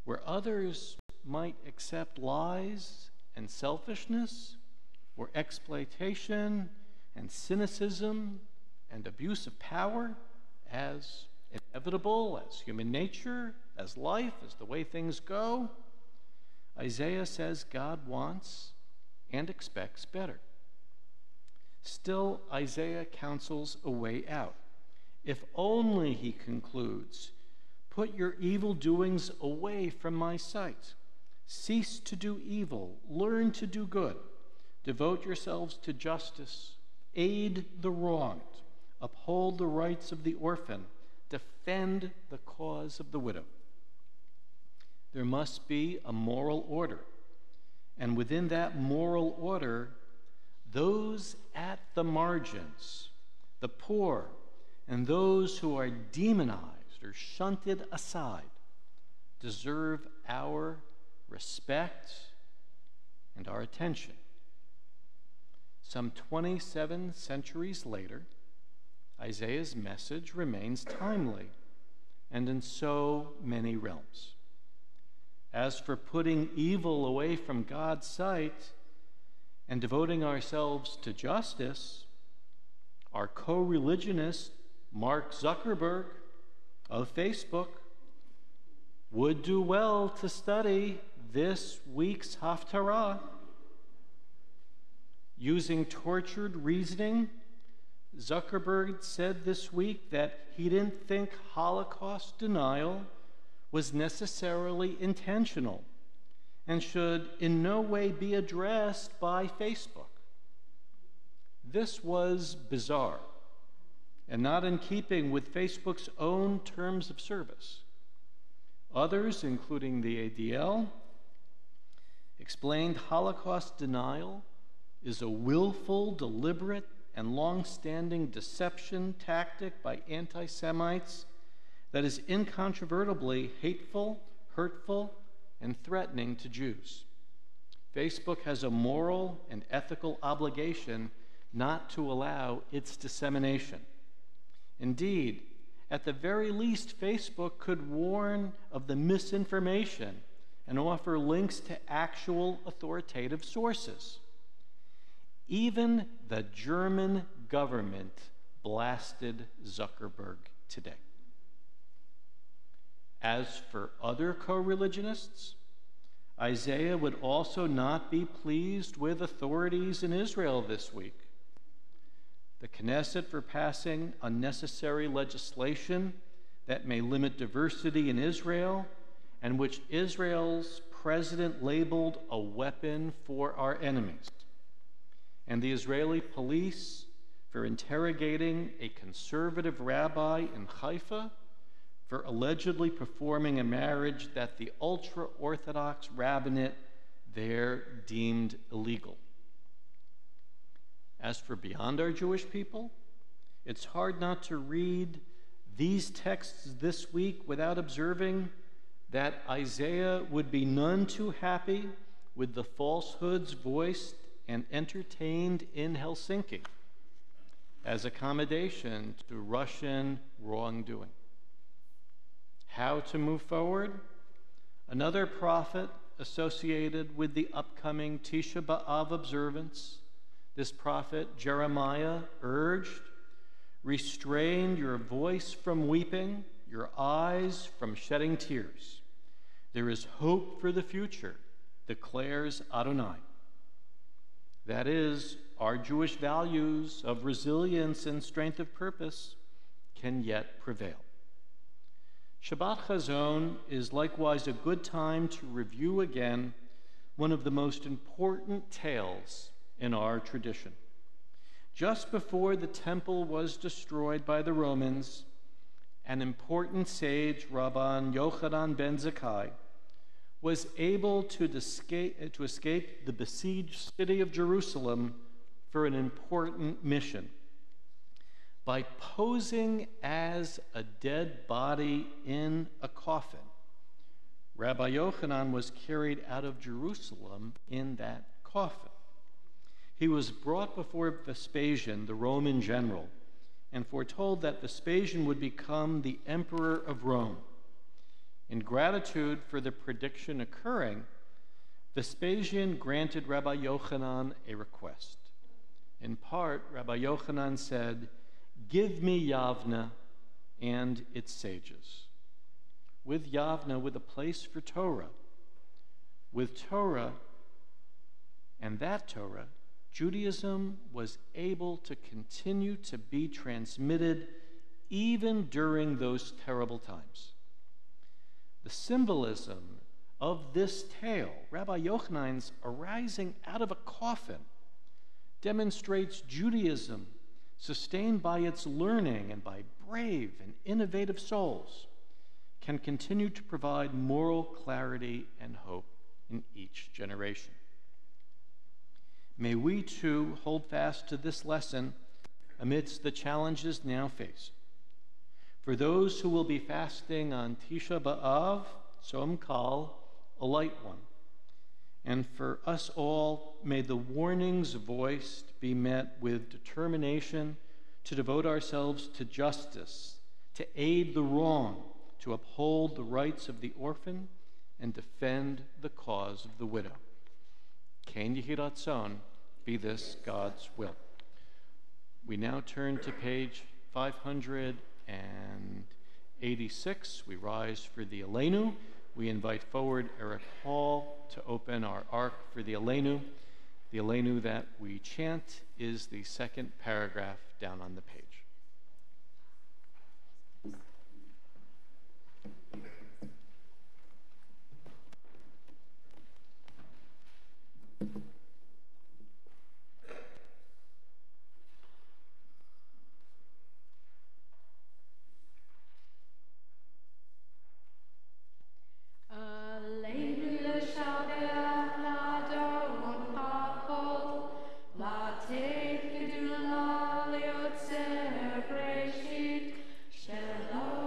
Where others might accept lies and selfishness, or exploitation and cynicism and abuse of power as inevitable, as human nature, as life, as the way things go, Isaiah says God wants and expects better. Still, Isaiah counsels a way out. If only, he concludes, put your evil doings away from my sight. Cease to do evil. Learn to do good. Devote yourselves to justice. Aid the wronged. Uphold the rights of the orphan. Defend the cause of the widow. There must be a moral order. And within that moral order, those at the margins, the poor, and those who are demonized or shunted aside, deserve our respect and our attention. Some 27 centuries later, Isaiah's message remains timely, and in so many realms. As for putting evil away from God's sight and devoting ourselves to justice, our co-religionist Mark Zuckerberg of Facebook would do well to study this week's Haftarah. Using tortured reasoning, Zuckerberg said this week that he didn't think Holocaust denial was necessarily intentional and should in no way be addressed by Facebook. This was bizarre and not in keeping with Facebook's own terms of service. Others, including the ADL, explained Holocaust denial is a willful, deliberate, and long-standing deception tactic by anti-Semites that is incontrovertibly hateful, hurtful, and threatening to Jews. Facebook has a moral and ethical obligation not to allow its dissemination. Indeed, at the very least, Facebook could warn of the misinformation and offer links to actual authoritative sources. Even the German government blasted Zuckerberg today. As for other co-religionists, Isaiah would also not be pleased with authorities in Israel this week. The Knesset for passing unnecessary legislation that may limit diversity in Israel and which Israel's president labeled a weapon for our enemies. And the Israeli police for interrogating a conservative rabbi in Haifa for allegedly performing a marriage that the ultra-Orthodox rabbinate there deemed illegal. As for beyond our Jewish people, it's hard not to read these texts this week without observing that Isaiah would be none too happy with the falsehoods voiced and entertained in Helsinki as accommodation to Russian wrongdoing. How to move forward? Another prophet associated with the upcoming Tisha B'Av observance, this prophet Jeremiah urged, "Restrain your voice from weeping, your eyes from shedding tears. There is hope for the future, declares Adonai." That is, our Jewish values of resilience and strength of purpose can yet prevail. Shabbat Chazon is likewise a good time to review again one of the most important tales in our tradition. Just before the temple was destroyed by the Romans, an important sage, Rabban Yochanan ben Zakkai, was able to escape the besieged city of Jerusalem for an important mission. By posing as a dead body in a coffin, Rabbi Yochanan was carried out of Jerusalem in that coffin. He was brought before Vespasian, the Roman general, and foretold that Vespasian would become the emperor of Rome. In gratitude for the prediction occurring, Vespasian granted Rabbi Yochanan a request. In part, Rabbi Yochanan said, "Give me Yavna and its sages." With Yavna, with a place for Torah. With Torah and that Torah, Judaism was able to continue to be transmitted even during those terrible times. The symbolism of this tale, Rabbi Yochanan's arising out of a coffin, demonstrates Judaism sustained by its learning and by brave and innovative souls can continue to provide moral clarity and hope in each generation. May we too hold fast to this lesson amidst the challenges now faced. For those who will be fasting on Tisha B'Av, Tzom Kal, a light one. And for us all, may the warnings voiced be met with determination to devote ourselves to justice, to aid the wrong, to uphold the rights of the orphan, and defend the cause of the widow. Ken Yehi Ratzon, be this God's will. We now turn to page 586. We rise for the Aleinu. We invite forward Eric Hall to open our ark for the Aleinu. The Aleinu that we chant is the second paragraph down on the page. Shalom.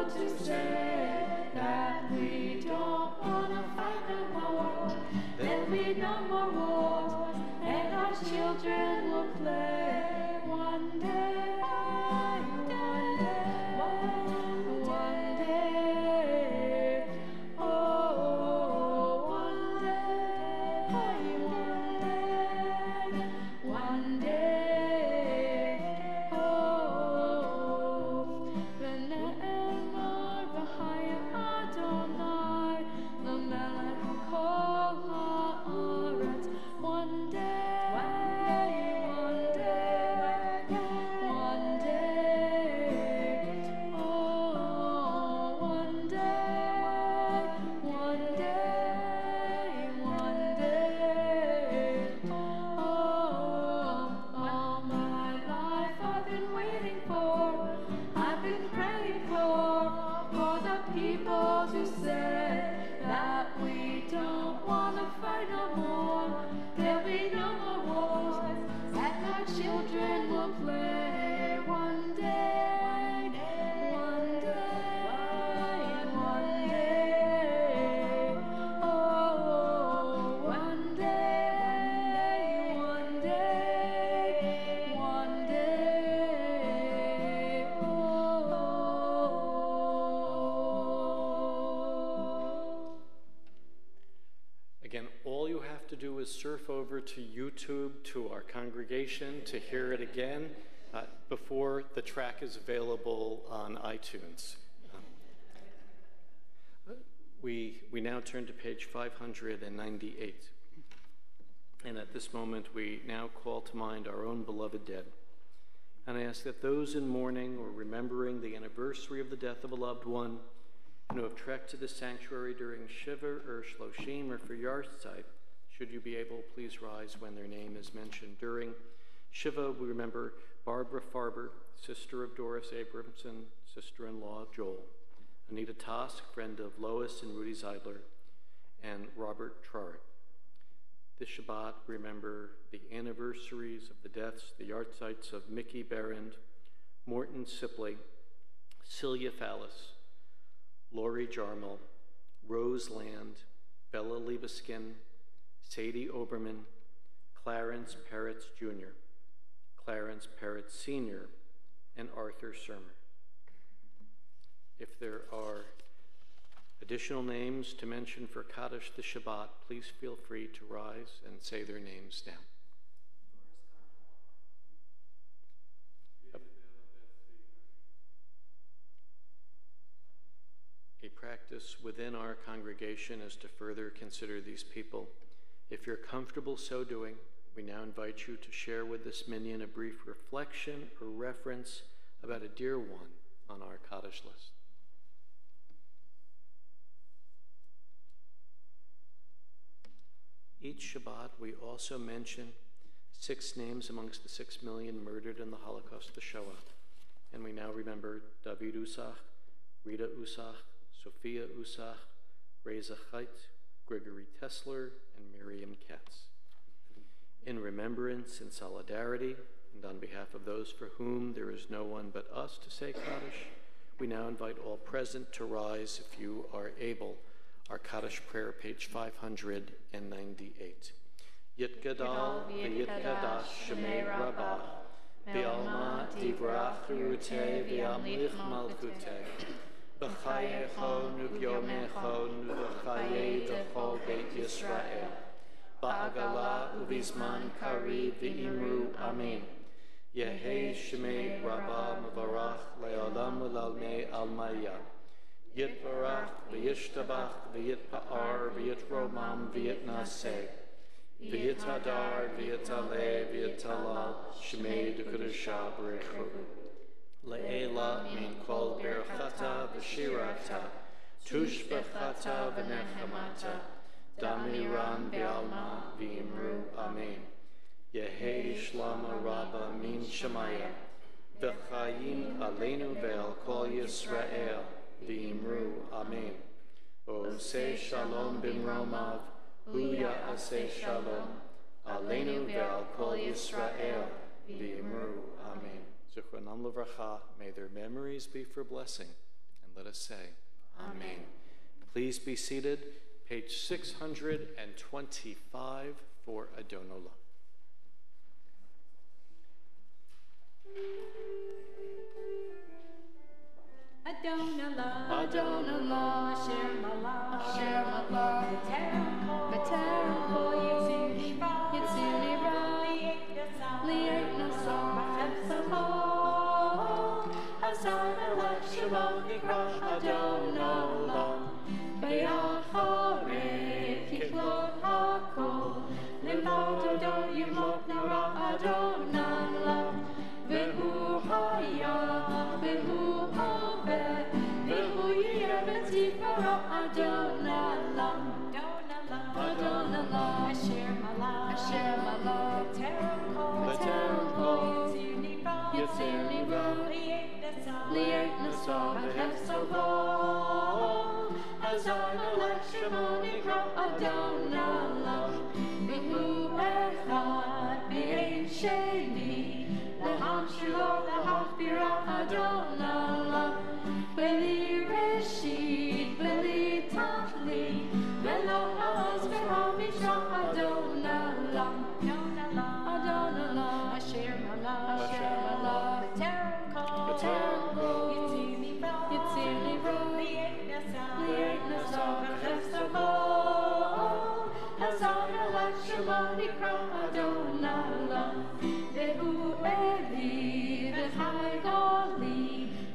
want to say that we don't want to fight no more. There'll be no more wars, and our children will play one day, one day, one day. Oh, one day, one day. Oh, v'ne'emar v'hayim Adonai, l'melech kol ha'aretz. One day, one day, one day. Oh, one day, one day, one day. Oh, all my life I've been waiting for, I've been praying for the people to say that we don't want to fight no more. There'll be no more wars, and our children will play one day, one day, one day. Oh, one day, one day, one day. Oh. Again, all you have to do is surf over to YouTube, to our congregation, to hear it again before the track is available on iTunes. We now turn to page 598. And at this moment, we now call to mind our own beloved dead. And I ask that those in mourning or remembering the anniversary of the death of a loved one and who have trekked to the sanctuary during Shiva or Shloshim or for Yartzeit, should you be able, please rise when their name is mentioned. During Shiva, we remember Barbara Farber, sister of Doris Abramson, sister-in-law of Joel, Anita Tosk, friend of Lois and Rudy Zeidler, and Robert Trart. This Shabbat, remember the anniversaries of the deaths, the Yartzeits of Mickey Berend, Morton Sipley, Celia Fallis, Lori Jarmel, Rose Land, Bella Liebeskin, Sadie Oberman, Clarence Peretz Jr., Clarence Peretz Sr., and Arthur Surmer. If there are additional names to mention for Kaddish the Shabbat, please feel free to rise and say their names now. A practice within our congregation is to further consider these people. If you're comfortable so doing, we now invite you to share with this minion a brief reflection or reference about a dear one on our Kaddish list. Each Shabbat, we also mention 6 names amongst the 6 million murdered in the Holocaust, the Shoah. And we now remember David Usach, Rita Usach, Sophia Usach, Reza Chait, Gregory Tesler, and Miriam Katz. In remembrance and solidarity, and on behalf of those for whom there is no one but us to say Kaddish, we now invite all present to rise if you are able. Our Kaddish prayer, page 598. Yitgadal v'yitkadash shemei rabah, v'alma divrach rutei v'amlich malchutei, b'chayecho nu'vyomecho nu'v'chayei d'chol beit Yisrael, ba'agala u'vizman kariv v'imru amen. Yehei shemei rabah mevarach le'olam u'lalmei almaya. Yitbarach v'yishtabach v'yitpa'ar v'yitromam v'yitnaseh v'yitadar v'yitaleh v'yitalal shmei d'kudusha b'rechu le'ela min kol berachata v'shirata tushbachata v'nechamata damiran v'alma v'imru amen. Yehei shlama rabba min shemaya v'chayim aleinu ve'al kol Yisrael v'imru amen. Oseh shalom b'mromav, hu ya'aseh shalom, aleinu ve'al kol Yisrael v'imru amen. Zichronam levracha, may their memories be for blessing, and Let us say, Amen. Please be seated. Page 625 for Adonola. Adonallah, Adonallah, Asher Malah, Asher Malah, B'Terem Yitzuni Ra, Li'et Nasa, B'Chesed Hazar Melech Shemo Nikra Adonallah, B'Yacharei Kiklot HaKol, Limod Adon Yimot Nara Adonallah, V'hu Haya, V'hu Oveh, V'hu Yir V'Tifara Adonallah, Adonallah, Asher Malah, Asher Malah, B'Terem Kol, Yitzuni Ra, Li'et Nasa, B'Chesed Hazar Melech Shemo Nikra Adonallah, V'hu Echad, V'ein Sheni, L'ham Shelo, L'hachbira Adonallah, V'li Reshit, V'li Tachlit, V'lo Ha'oz V'hamishra Adonallah, Adonallah, Asher Malah, B'Terem Kol, Yitzuni Ra, Li'et Nasa, B'Chesed Hazar Melech Shemo Nikra Adonallah, V'hu Eli, V'chai Goli,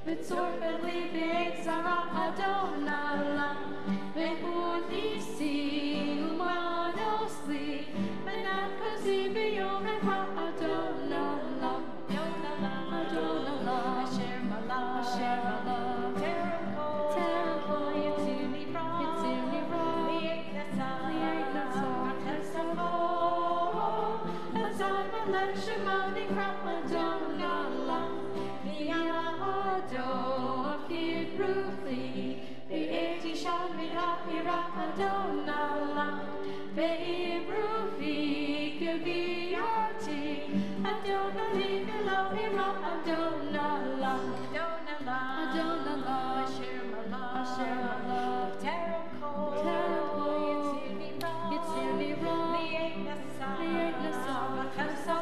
V'tzor V'li V'eit Zara Adonallah, V'hu Nisi, Umanos Li, V'nat Kozi B'yom Echa Adonallah, Adonallah, Asher Malah, B'Terem Kol, Yitzuni Ra, Li'et Nasa, B'Chesed Hazar Melech Shemo Nikra Adonallah, V'yado Afid Ruchli, V'et Isha Mira'ira Adonallah, Ve'ibrufi Kaviyati, Adonali V'lo Ira Adonallah, Adonallah, Asher Malah, B'Terem Kol, Yitzuni Ra, Li'et Nasa, B'Chesed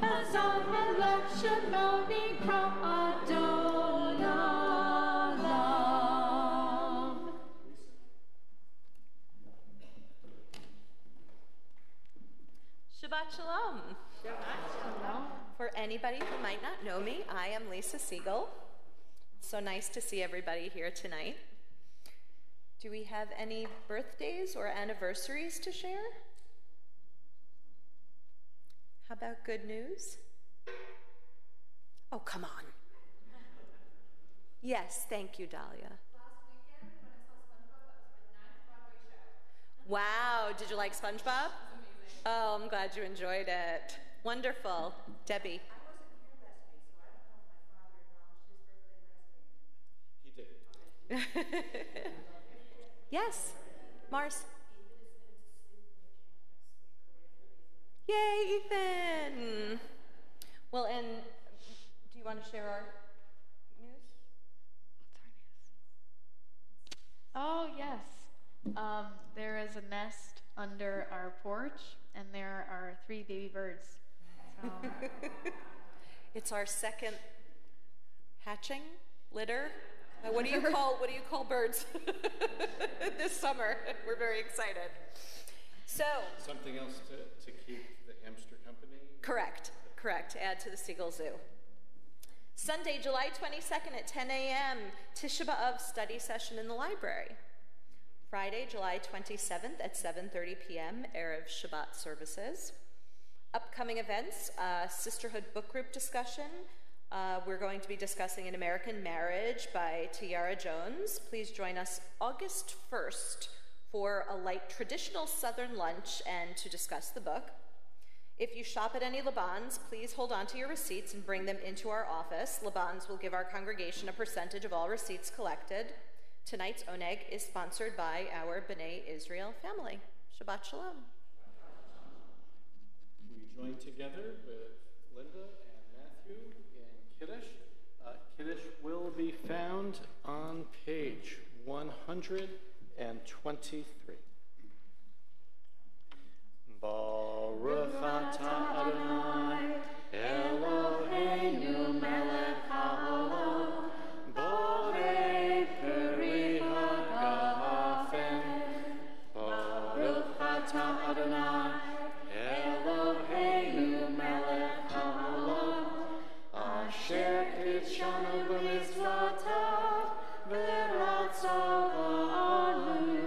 Hazar Melech Shemo Nikra Adonallah. Shabbat Shalom. For anybody who might not know me, I am Lisa Siegel. So nice to see everybody here tonight. Do we have any birthdays or anniversaries to share? How about good news? Oh, come on. Yes, thank you, Dahlia. Last weekend, when I saw SpongeBob, that was my 9th Broadway show. Wow, did you like SpongeBob? Oh, I'm glad you enjoyed it. Wonderful. Debbie. I wasn't here last week, so I don't know if my father acknowledged his birthday last week. He did. Yes, Mars. Yay, Ethan. Well, and do you want to share our news? What's our news? Oh, yes. There is a nest under our porch, and there are 3 baby birds. So, It's our second hatching litter. What do you call birds this summer? We're very excited. So Something else to keep the hamster company? correct. Add to the Seagull Zoo. Sunday, July 22nd at 10 a.m. Tisha B'Av study session in the library. Friday, July 27th at 7:30 p.m. Erev Shabbat services. Upcoming events, Sisterhood book group discussion. We're going to be discussing An American Marriage by Tiara Jones. Please join us August 1st for a light traditional Southern lunch and to discuss the book. If you shop at any Laban's, please hold on to your receipts and bring them into our office. Laban's will give our congregation a percentage of all receipts collected. Tonight's Oneg is sponsored by our B'nai Israel family. Shabbat Shalom. We join together with Linda and Matthew in Kiddush. Kiddush will be found on page 123. Baruch atah Adonai, Eloheinu melech haolam, borei peri hagafen. Baruch atah Adonai, Eloheinu melech haolam, asher kitshanu b'mitzvotav v'ratzav ba'anu,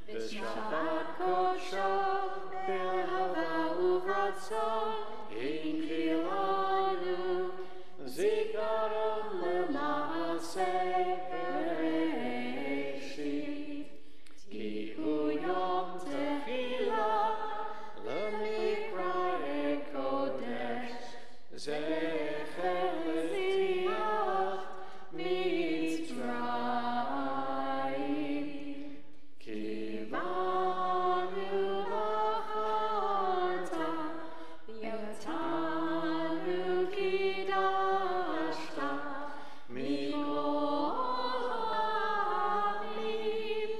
v'shabbat kodsho b'ahava uvratzon inchilanu, zikaron l'maaseh bereishit, ki hu yom tehillah l'mikra'e kodesh, zecher l'tziach Mitzrayim, kivanu v'charta, v'yatanu kidashta, mikol ha'amim,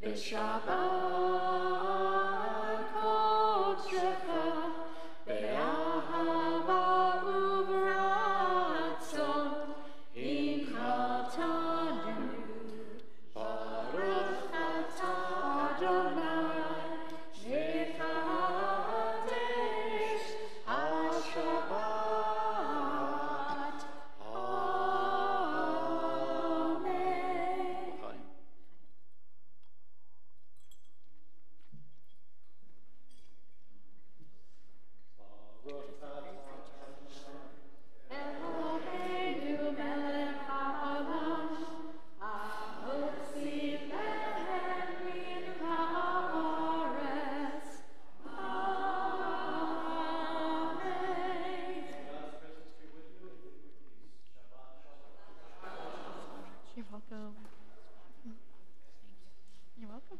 v'shabbat kodshecha, be'ahava uvratzon, inchatanu. Baruch atah Adonai, mekadesh ha-Shabbat. Amen. Eloheinu melech haolam, ha'otzi lehem min ha'aretz. Amen. You're welcome. You're welcome.